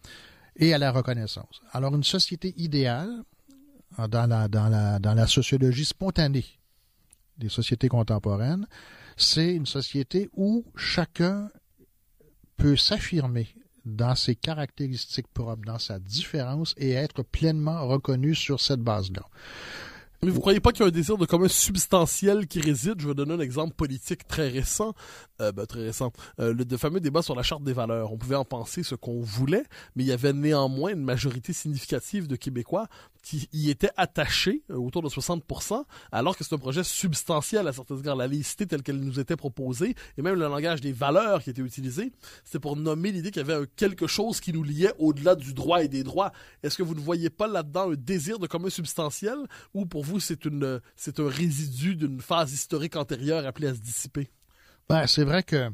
et à la reconnaissance. Alors, une société idéale, dans la sociologie spontanée des sociétés contemporaines, c'est une société où chacun peut s'affirmer dans ses caractéristiques propres, dans sa différence et être pleinement reconnu sur cette base-là. Mais vous croyez pas qu'il y a un désir de commun substantiel qui réside? Je vais donner un exemple politique très récent. Le fameux débat sur la Charte des valeurs. On pouvait en penser ce qu'on voulait, mais il y avait néanmoins une majorité significative de Québécois qui y étaient attachés, autour de 60%, alors que c'est un projet substantiel à certains égards. La laïcité telle qu'elle nous était proposée, et même le langage des valeurs qui était utilisé, c'était pour nommer l'idée qu'il y avait quelque chose qui nous liait au-delà du droit et des droits. Est-ce que vous ne voyez pas là-dedans un désir de commun substantiel, ou pour vous c'est un résidu d'une phase historique antérieure appelée à se dissiper? Ben, c'est vrai que,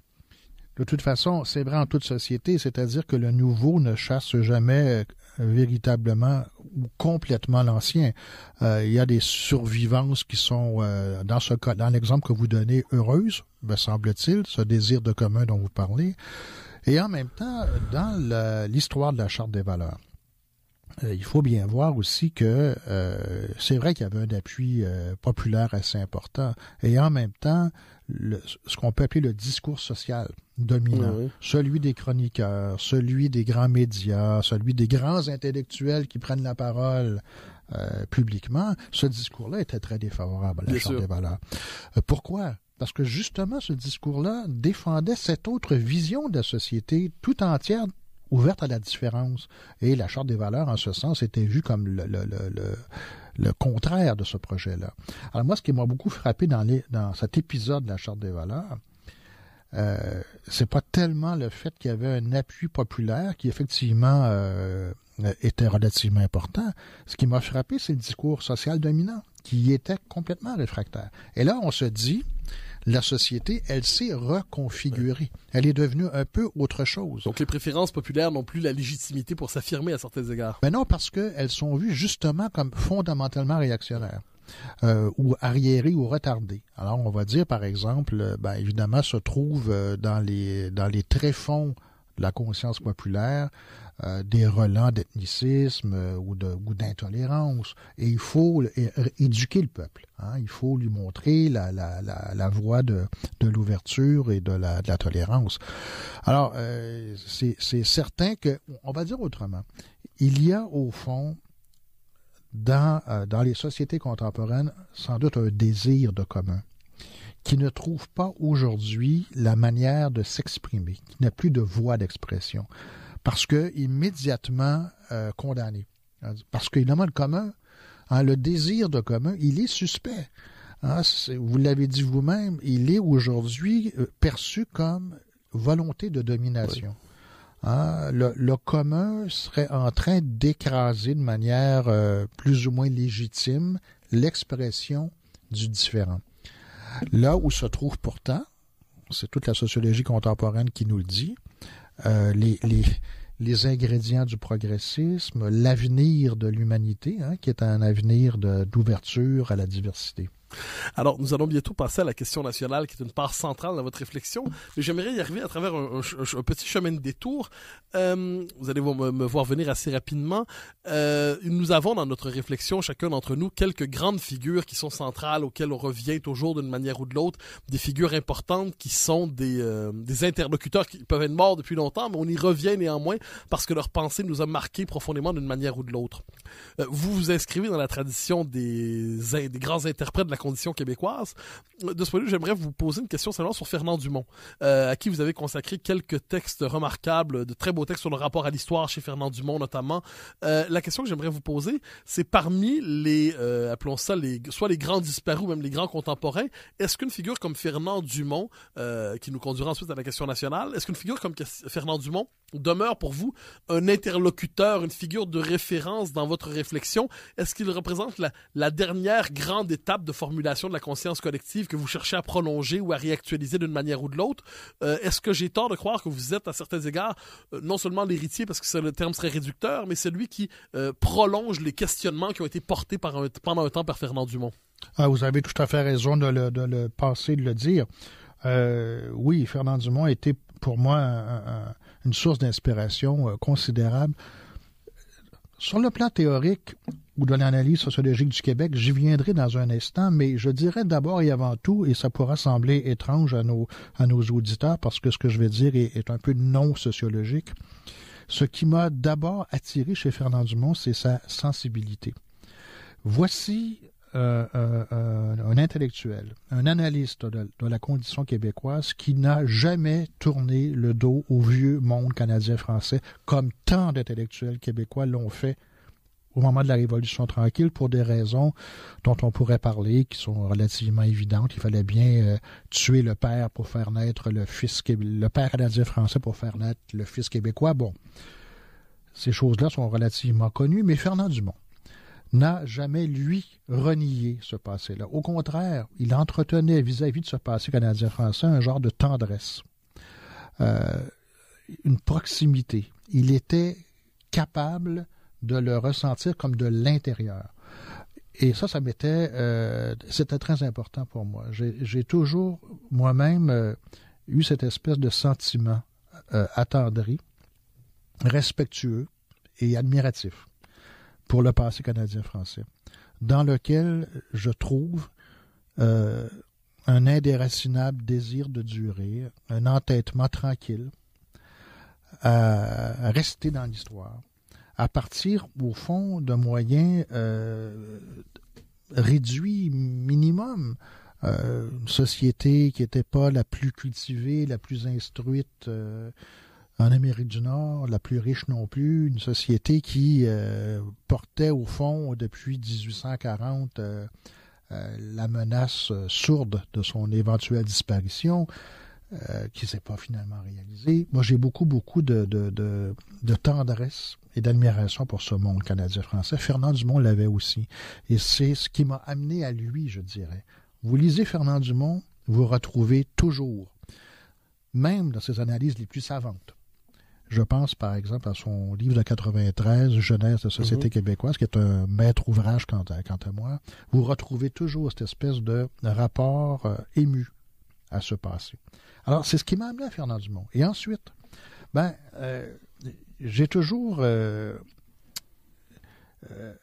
de toute façon, c'est vrai en toute société, c'est-à-dire que le nouveau ne chasse jamais véritablement ou complètement l'ancien. Il y a des survivances qui sont, dans ce cas, dans l'exemple que vous donnez, heureuses, me semble-t-il, ce désir de commun dont vous parlez, et en même temps, dans l'histoire de la Charte des valeurs. Il faut bien voir aussi que c'est vrai qu'il y avait un appui populaire assez important, et en même temps, ce qu'on peut appeler le discours social dominant, oui. Celui des chroniqueurs, celui des grands médias, celui des grands intellectuels qui prennent la parole publiquement, ce discours-là était très défavorable à la Charte des valeurs. Pourquoi? Parce que justement, ce discours-là défendait cette autre vision de la société tout entière, ouverte à la différence. Et la Charte des valeurs, en ce sens, était vue comme le contraire de ce projet-là. Alors moi, ce qui m'a beaucoup frappé dans cet épisode de la Charte des valeurs, c'est pas tellement le fait qu'il y avait un appui populaire qui, effectivement, était relativement important. Ce qui m'a frappé, c'est le discours social dominant, qui était complètement réfractaire. Et là, on se dit, la société, elle s'est reconfigurée. Elle est devenue un peu autre chose. Donc les préférences populaires n'ont plus la légitimité pour s'affirmer à certains égards. Ben non, parce qu'elles sont vues justement comme fondamentalement réactionnaires. Ou arriérées ou retardées. Alors, on va dire, par exemple, évidemment, se trouve dans les tréfonds de la conscience populaire des relents d'ethnicisme ou d'intolérance. Et il faut éduquer le peuple. Hein? Il faut lui montrer la voie de l'ouverture et de la tolérance. Alors, c'est certain que, on va dire autrement, il y a au fond dans les sociétés contemporaines sans doute un désir de commun qui ne trouve pas aujourd'hui la manière de s'exprimer, qui n'a plus de voie d'expression. parce que immédiatement condamné. Parce qu'évidemment, le commun, le désir de commun, il est suspect. Vous l'avez dit vous-même, il est aujourd'hui perçu comme volonté de domination. Oui. Le commun serait en train d'écraser de manière plus ou moins légitime l'expression du différent. Là où se trouve pourtant, c'est toute la sociologie contemporaine qui nous le dit, les ingrédients du progressisme, l'avenir de l'humanité, qui est un avenir d'ouverture à la diversité. Alors, nous allons bientôt passer à la question nationale, qui est une part centrale dans votre réflexion, mais j'aimerais y arriver à travers un petit chemin de détour. Vous allez me voir venir assez rapidement. Nous avons dans notre réflexion, chacun d'entre nous, quelques grandes figures qui sont centrales, auxquelles on revient toujours d'une manière ou de l'autre, des figures importantes qui sont des interlocuteurs qui peuvent être morts depuis longtemps, mais on y revient néanmoins parce que leur pensée nous a marqués profondément d'une manière ou de l'autre. Vous vous inscrivez dans la tradition des grands interprètes de la condition québécoise. De ce point de vue, j'aimerais vous poser une question seulement sur Fernand Dumont, à qui vous avez consacré quelques textes remarquables, de très beaux textes sur le rapport à l'histoire chez Fernand Dumont notamment. La question que j'aimerais vous poser, c'est parmi les, appelons ça, soit les grands disparus ou même les grands contemporains, est-ce qu'une figure comme Fernand Dumont, qui nous conduira ensuite à la question nationale, est-ce qu'une figure comme Fernand Dumont demeure pour vous un interlocuteur, une figure de référence dans votre réflexion? Est-ce qu'il représente la dernière grande étape de formulation de la conscience collective que vous cherchez à prolonger ou à réactualiser d'une manière ou de l'autre? Est-ce que j'ai tort de croire que vous êtes à certains égards non seulement l'héritier, parce que le terme serait réducteur, mais celui qui prolonge les questionnements qui ont été portés pendant un temps par Fernand Dumont? Vous avez tout à fait raison de le passer, de le dire. Oui, Fernand Dumont a été pour moi une source d'inspiration considérable. Sur le plan théorique ou de l'analyse sociologique du Québec, j'y viendrai dans un instant, mais je dirais d'abord et avant tout, et ça pourra sembler étrange à nos auditeurs, parce que ce que je vais dire est un peu non sociologique, ce qui m'a d'abord attiré chez Fernand Dumont, c'est sa sensibilité. Voici un intellectuel, un analyste de la condition québécoise qui n'a jamais tourné le dos au vieux monde canadien-français comme tant d'intellectuels québécois l'ont fait au moment de la Révolution tranquille pour des raisons dont on pourrait parler, qui sont relativement évidentes. Il fallait bien tuer le père pour faire naître le père canadien-français pour faire naître le fils québécois. Bon, ces choses-là sont relativement connues, mais Fernand Dumont n'a jamais, lui, renié ce passé-là. Au contraire, il entretenait vis-à-vis de ce passé canadien-français un genre de tendresse, une proximité. Il était capable de le ressentir comme de l'intérieur. Et ça c'était très important pour moi. J'ai toujours, moi-même, eu cette espèce de sentiment attendri, respectueux et admiratif pour le passé canadien-français, dans lequel je trouve un indéracinable désir de durer, un entêtement tranquille à rester dans l'histoire, à partir, au fond, de moyens réduits minimum. Une société qui n'était pas la plus cultivée, la plus instruite en Amérique du Nord, la plus riche non plus, une société qui portait au fond depuis 1840 la menace sourde de son éventuelle disparition, qui ne s'est pas finalement réalisée. Moi, j'ai beaucoup de tendresse et d'admiration pour ce monde canadien-français. Fernand Dumont l'avait aussi. Et c'est ce qui m'a amené à lui, je dirais. Vous lisez Fernand Dumont, vous retrouvez toujours, même dans ses analyses les plus savantes. Je pense, par exemple, à son livre de 93, Jeunesse de société québécoise, qui est un maître ouvrage quant à moi. Vous retrouvez toujours cette espèce de rapport ému à ce passé. Alors, c'est ce qui m'a amené à Fernand Dumont. Et ensuite, j'ai toujours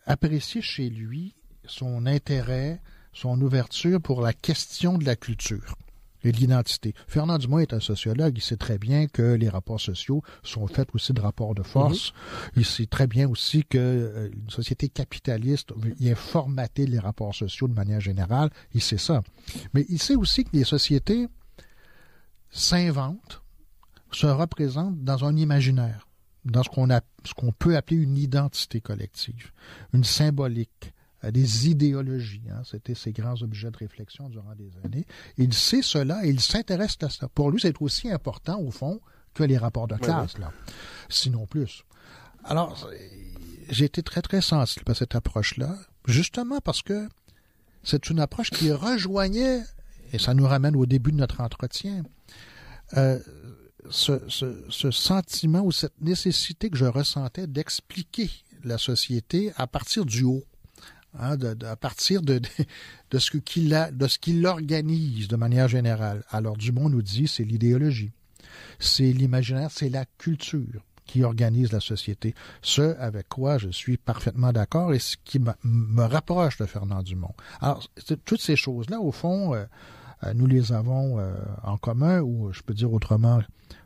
apprécié chez lui son intérêt, son ouverture pour la question de la culture et de l'identité. Fernand Dumont est un sociologue, il sait très bien que les rapports sociaux sont faits aussi de rapports de force. Il sait très bien aussi que une société capitaliste vient formater les rapports sociaux de manière générale. Il sait ça. Mais il sait aussi que les sociétés s'inventent, se représentent dans un imaginaire. dans ce qu'on peut appeler une identité collective, une symbolique, des idéologies. C'était ses grands objets de réflexion durant des années. Il sait cela et il s'intéresse à ça. Pour lui, c'est aussi important, au fond, que les rapports de classe, là, sinon plus. Alors, j'ai été très, très sensible à cette approche-là, justement parce que c'est une approche qui rejoignait, et ça nous ramène au début de notre entretien, ce sentiment ou cette nécessité que je ressentais d'expliquer la société à partir du haut, à partir de ce qu'il l'organise de manière générale. Alors Dumont nous dit c'est l'idéologie, c'est l'imaginaire, c'est la culture qui organise la société. Ce avec quoi je suis parfaitement d'accord et ce qui me rapproche de Fernand Dumont. Alors toutes ces choses-là, au fond, nous les avons en commun, ou je peux dire autrement,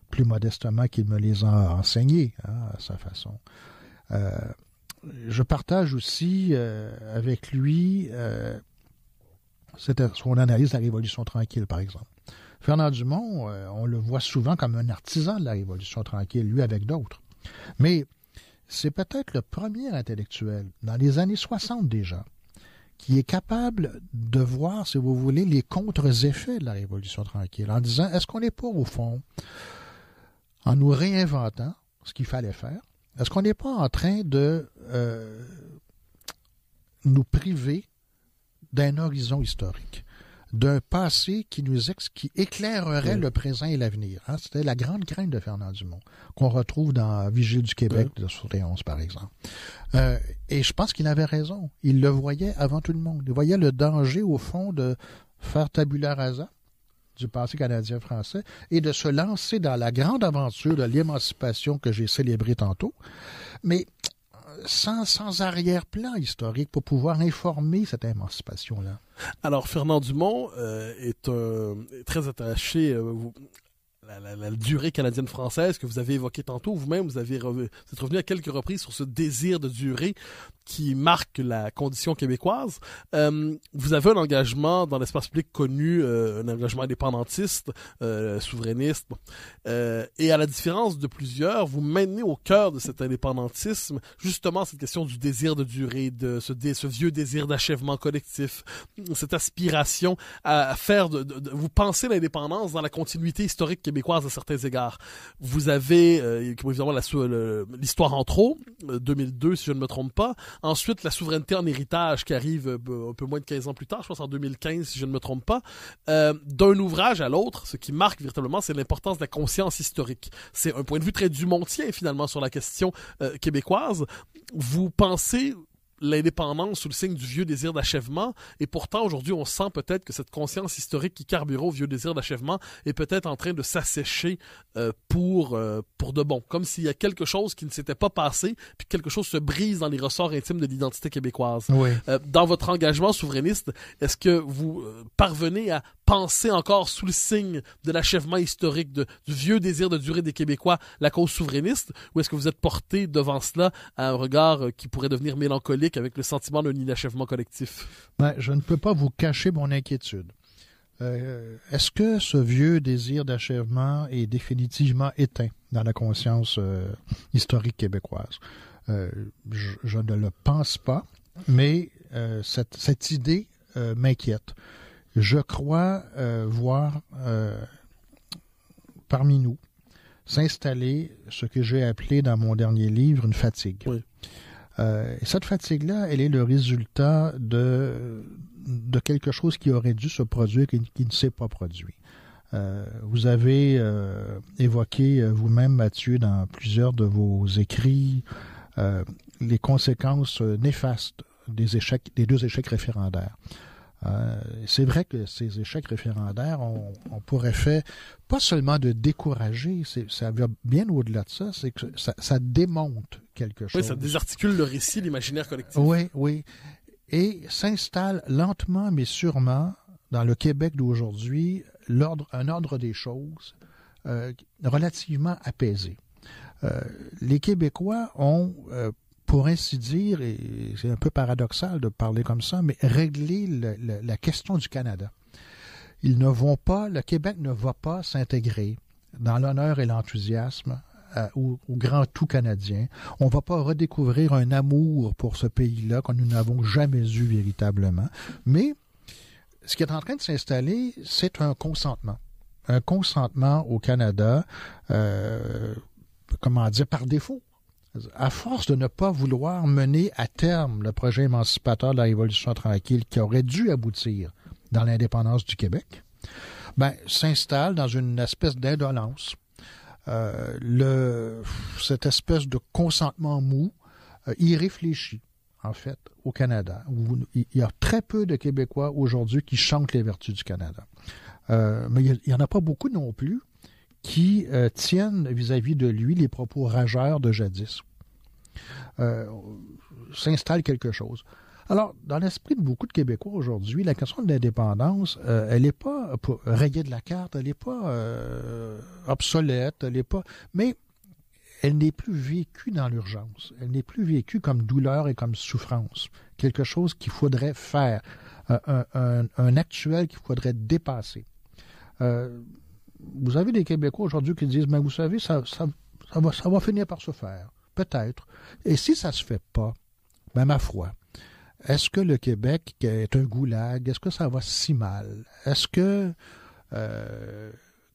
plus modestement, qu'il me les a enseignées à sa façon. Je partage aussi avec lui son analyse de la Révolution tranquille, par exemple. Fernand Dumont, on le voit souvent comme un artisan de la Révolution tranquille, lui avec d'autres. Mais c'est peut-être le premier intellectuel, dans les années 60 déjà, qui est capable de voir, si vous voulez, les contre-effets de la Révolution tranquille, en disant, est-ce qu'on n'est pas, au fond, en nous réinventant ce qu'il fallait faire, est-ce qu'on n'est pas en train de nous priver d'un horizon historique, d'un passé qui éclairerait le présent et l'avenir? C'était la grande crainte de Fernand Dumont, qu'on retrouve dans Vigile du Québec de 71, par exemple. Et je pense qu'il avait raison. Il le voyait avant tout le monde. Il voyait le danger, au fond, de faire tabula rasa du passé canadien-français et de se lancer dans la grande aventure de l'émancipation que j'ai célébrée tantôt, mais sans arrière-plan historique pour pouvoir informer cette émancipation-là. Alors, Fernand Dumont est très attaché la durée canadienne-française que vous avez évoquée tantôt. Vous-même, vous êtes revenu à quelques reprises sur ce désir de durée qui marque la condition québécoise. Vous avez un engagement dans l'espace public connu, un engagement indépendantiste, souverainiste. Et à la différence de plusieurs, vous maintenez au cœur de cet indépendantisme justement cette question du désir de durée, de ce vieux désir d'achèvement collectif, cette aspiration à faire vous pensez l'indépendance dans la continuité historique québécoise à certains égards. Vous avez évidemment l'histoire en trop, 2002 si je ne me trompe pas. Ensuite, la souveraineté en héritage qui arrive un peu moins de 15 ans plus tard, je pense en 2015 si je ne me trompe pas. D'un ouvrage à l'autre, ce qui marque véritablement, c'est l'importance de la conscience historique. C'est un point de vue très dumontien finalement sur la question québécoise. Vous pensez l'indépendance sous le signe du vieux désir d'achèvement, et pourtant aujourd'hui on sent peut-être que cette conscience historique qui carburait au vieux désir d'achèvement est peut-être en train de s'assécher pour de bon, comme s'il y a quelque chose qui ne s'était pas passé, puis quelque chose se brise dans les ressorts intimes de l'identité québécoise. Oui. Dans votre engagement souverainiste, est-ce que vous parvenez à penser encore sous le signe de l'achèvement historique, du vieux désir de durée des Québécois, la cause souverainiste, ou est-ce que vous êtes porté devant cela à un regard qui pourrait devenir mélancolique avec le sentiment d'un inachèvement collectif? Je ne peux pas vous cacher mon inquiétude. Est-ce que ce vieux désir d'achèvement est définitivement éteint dans la conscience historique québécoise? Je ne le pense pas, mais cette idée m'inquiète. Je crois voir parmi nous s'installer ce que j'ai appelé dans mon dernier livre une fatigue. Oui. Cette fatigue-là, elle est le résultat de quelque chose qui aurait dû se produire qui ne s'est pas produit. Vous avez évoqué vous-même, Mathieu, dans plusieurs de vos écrits, les conséquences néfastes des deux échecs référendaires. C'est vrai que ces échecs référendaires ont pour effet pas seulement de décourager, ça va bien au-delà de ça, c'est que ça démonte quelque chose. Oui, ça désarticule le récit, l'imaginaire collectif. Oui. Et s'installe lentement mais sûrement dans le Québec d'aujourd'hui un ordre des choses relativement apaisé. Les Québécois ont pour ainsi dire, et c'est un peu paradoxal de parler comme ça, mais régler la question du Canada. Le Québec ne va pas s'intégrer dans l'honneur et l'enthousiasme au grand tout canadien. On va pas redécouvrir un amour pour ce pays-là que nous n'avons jamais eu véritablement. Mais ce qui est en train de s'installer, c'est un consentement. Un consentement au Canada, par défaut. À force de ne pas vouloir mener à terme le projet émancipateur de la Révolution tranquille qui aurait dû aboutir dans l'indépendance du Québec, s'installe dans une espèce d'indolence. Cette espèce de consentement mou, irréfléchi, en fait, au Canada. Où il y a très peu de Québécois aujourd'hui qui chantent les vertus du Canada. Mais il n'y en a pas beaucoup non plus qui tiennent vis-à-vis de lui les propos rageurs de jadis. S'installe quelque chose. Alors, dans l'esprit de beaucoup de Québécois aujourd'hui, la question de l'indépendance, elle n'est pas rayée de la carte, elle n'est pas obsolète, elle n'est pas... Mais elle n'est plus vécue dans l'urgence. Elle n'est plus vécue comme douleur et comme souffrance. Quelque chose qu'il faudrait faire. Un actuel qu'il faudrait dépasser. Vous avez des Québécois aujourd'hui qui disent, vous savez, ça va finir par se faire. Peut-être. Et si ça se fait pas, ma foi, est-ce que le Québec est un goulag? Est-ce que ça va si mal? Est-ce que,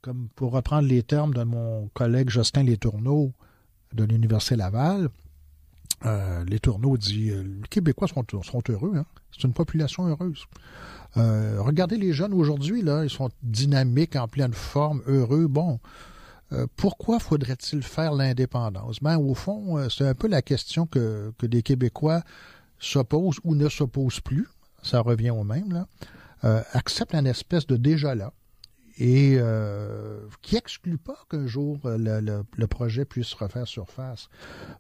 comme pour reprendre les termes de mon collègue Justin Letourneau de l'Université Laval, Letourneau dit, les Québécois sont heureux, hein? C'est une population heureuse. Regardez les jeunes aujourd'hui, là, ils sont dynamiques, en pleine forme, heureux. Bon, pourquoi faudrait-il faire l'indépendance? Au fond, c'est un peu la question que des Québécois se posent ou ne se posent plus. Ça revient au même, là. Acceptent une espèce de déjà-là et qui exclut pas qu'un jour le projet puisse refaire surface.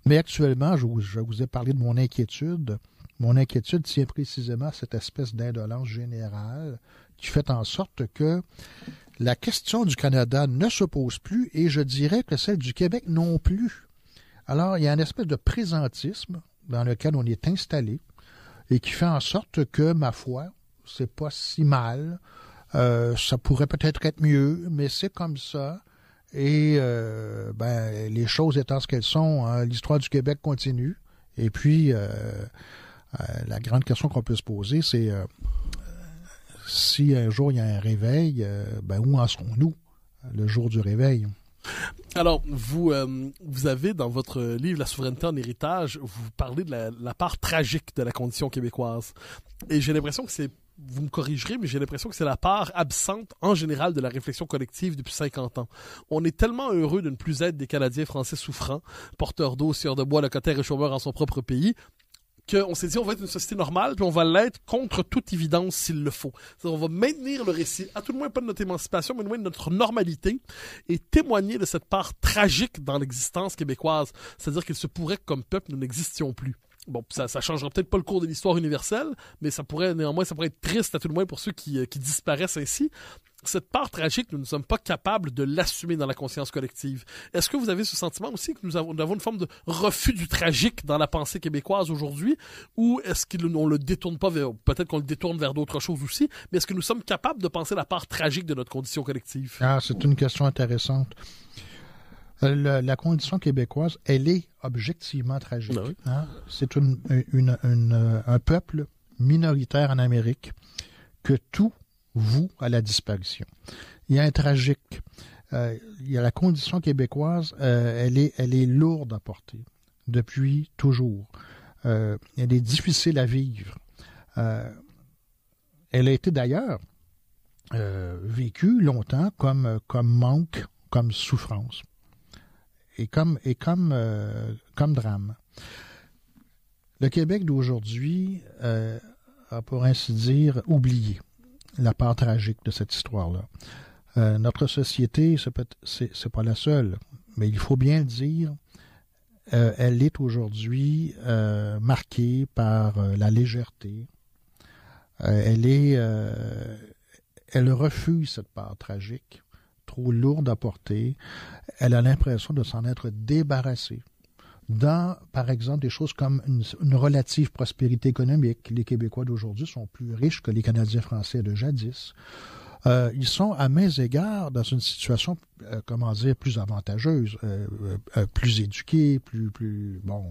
Mais actuellement, je vous ai parlé de mon inquiétude. Mon inquiétude tient précisément à cette espèce d'indolence générale qui fait en sorte que la question du Canada ne se pose plus et je dirais que celle du Québec non plus. Alors, il y a une espèce de présentisme dans lequel on est installé et qui fait en sorte que, ma foi, c'est pas si mal. Ça pourrait peut-être être mieux, mais c'est comme ça. Et les choses étant ce qu'elles sont, hein, l'histoire du Québec continue. Et puis, la grande question qu'on peut se poser, c'est si un jour il y a un réveil, où en serons-nous le jour du réveil? Alors, vous avez dans votre livre La souveraineté en héritage, vous parlez de la part tragique de la condition québécoise. Et j'ai l'impression que vous me corrigerez, mais j'ai l'impression que c'est la part absente en général de la réflexion collective depuis 50 ans. On est tellement heureux de ne plus être des Canadiens français souffrants, porteurs d'eau, scieurs de bois, locataires et chômeurs en son propre pays, qu'on s'est dit on va être une société normale, puis on va l'être contre toute évidence s'il le faut. C'est-à-dire, on va maintenir le récit, à tout le moins pas de notre émancipation, mais au moins de notre normalité, et témoigner de cette part tragique dans l'existence québécoise. C'est-à-dire qu'il se pourrait que comme peuple, nous n'existions plus. Bon, ça changera peut-être pas le cours de l'histoire universelle, mais ça pourrait être triste à tout le moins pour ceux qui disparaissent ainsi. Cette part tragique, nous ne sommes pas capables de l'assumer dans la conscience collective. Est-ce que vous avez ce sentiment aussi que nous avons une forme de refus du tragique dans la pensée québécoise aujourd'hui, ou est-ce qu'on le détourne pas vers, peut-être qu'on le détourne vers d'autres choses aussi, mais est-ce que nous sommes capables de penser la part tragique de notre condition collective? Ah, c'est une question intéressante. La condition québécoise, elle est objectivement tragique. Oui. Hein? C'est un peuple minoritaire en Amérique que tout voue à la disparition. Il y a un tragique. Il y a la condition québécoise, elle est lourde à porter depuis toujours. Elle est difficile à vivre. Elle a été d'ailleurs vécue longtemps comme manque, comme souffrance. Et comme drame. Le Québec d'aujourd'hui a, pour ainsi dire, oublié la part tragique de cette histoire-là. Notre société, c'est pas la seule, mais il faut bien le dire, elle est aujourd'hui marquée par la légèreté. Elle refuse cette part tragique, trop lourde à porter. Elle a l'impression de s'en être débarrassée. Dans, par exemple, des choses comme une relative prospérité économique. Les Québécois d'aujourd'hui sont plus riches que les Canadiens français de jadis. Ils sont à maints égards dans une situation plus avantageuse, plus éduquée, plus bon.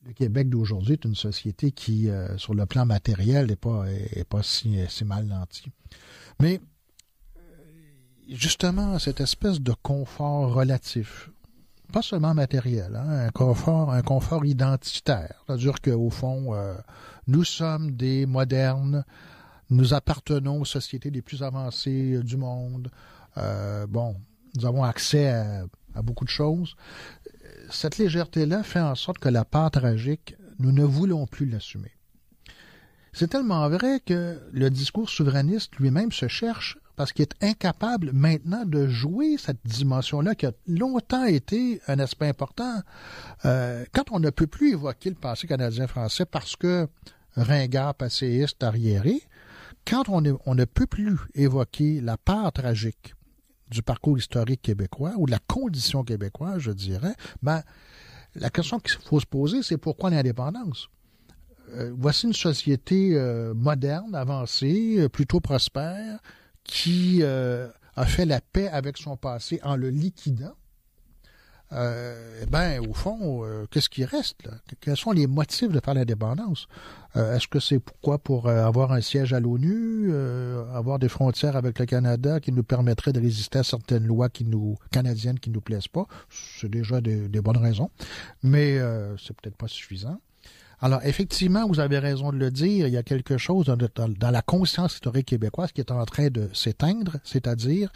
Le Québec d'aujourd'hui est une société qui, sur le plan matériel, n'est pas si mal nantie. Mais justement, cette espèce de confort relatif, pas seulement matériel, un confort identitaire. C'est-à-dire qu'au fond, nous sommes des modernes, nous appartenons aux sociétés les plus avancées du monde. Nous avons accès à beaucoup de choses. Cette légèreté-là fait en sorte que la part tragique, nous ne voulons plus l'assumer. C'est tellement vrai que le discours souverainiste lui-même se cherche parce qu'il est incapable maintenant de jouer cette dimension-là qui a longtemps été un aspect important. Quand on ne peut plus évoquer le passé canadien-français parce que ringard, passéiste, arriéré, quand on ne peut plus évoquer la part tragique du parcours historique québécois ou de la condition québécoise, je dirais, la question qu'il faut se poser, c'est pourquoi l'indépendance? Voici une société moderne, avancée, plutôt prospère, qui a fait la paix avec son passé en le liquidant. Au fond, qu'est-ce qui reste, là? Quels sont les motifs de faire l'indépendance? Est-ce que c'est pour avoir un siège à l'ONU, avoir des frontières avec le Canada qui nous permettraient de résister à certaines lois canadiennes qui ne nous plaisent pas? C'est déjà des bonnes raisons, mais c'est peut-être pas suffisant. Alors, effectivement, vous avez raison de le dire, il y a quelque chose dans la conscience historique québécoise qui est en train de s'éteindre, c'est-à-dire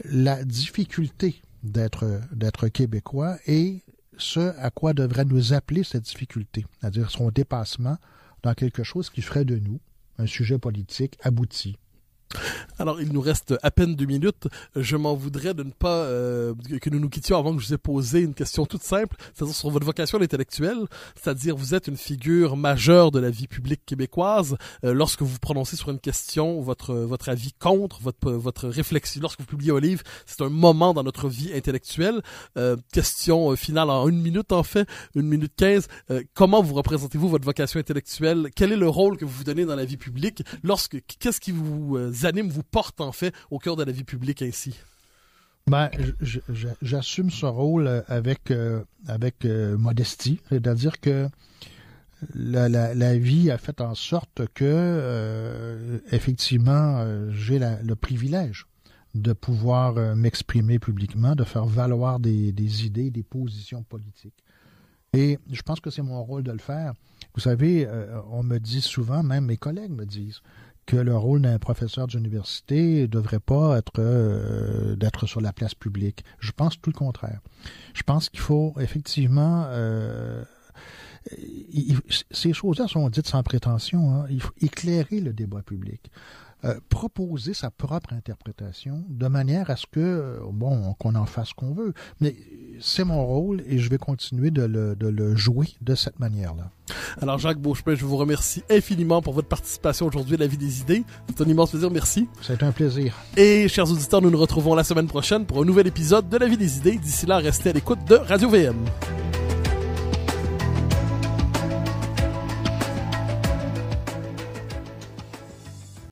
la difficulté d'être québécois et ce à quoi devrait nous appeler cette difficulté, c'est-à-dire son dépassement dans quelque chose qui ferait de nous un sujet politique abouti. Alors, il nous reste à peine 2 minutes. Je m'en voudrais de ne pas que nous nous quittions avant que je vous ai posé une question toute simple, c'est-à-dire sur votre vocation intellectuelle, c'est-à-dire vous êtes une figure majeure de la vie publique québécoise. Lorsque vous prononcez sur une question, votre avis contre, votre réflexion, lorsque vous publiez un livre, c'est un moment dans notre vie intellectuelle. Question finale en 1 minute en fait, 1 minute 15. Comment vous représentez-vous votre vocation intellectuelle? Quel est le rôle que vous vous donnez dans la vie publique? Qu'est-ce qui vous anime, vous porte en fait au cœur de la vie publique ainsi? J'assume ce rôle avec modestie, c'est-à-dire que la vie a fait en sorte que effectivement j'ai le privilège de pouvoir m'exprimer publiquement, de faire valoir des idées, des positions politiques. Et je pense que c'est mon rôle de le faire. Vous savez, on me dit souvent, même mes collègues me disent, que le rôle d'un professeur d'université ne devrait pas être d'être sur la place publique. Je pense tout le contraire. Je pense qu'il faut effectivement... ces choses-là sont dites sans prétention. Il faut éclairer le débat public. Proposer sa propre interprétation de manière à ce que, qu'on en fasse ce qu'on veut. Mais c'est mon rôle et je vais continuer de le jouer de cette manière-là. Alors Jacques Beauchemin, je vous remercie infiniment pour votre participation aujourd'hui à La Vie des idées. C'est un immense plaisir, merci. C'est un plaisir. Et chers auditeurs, nous nous retrouvons la semaine prochaine pour un nouvel épisode de La Vie des idées. D'ici là, restez à l'écoute de Radio VM.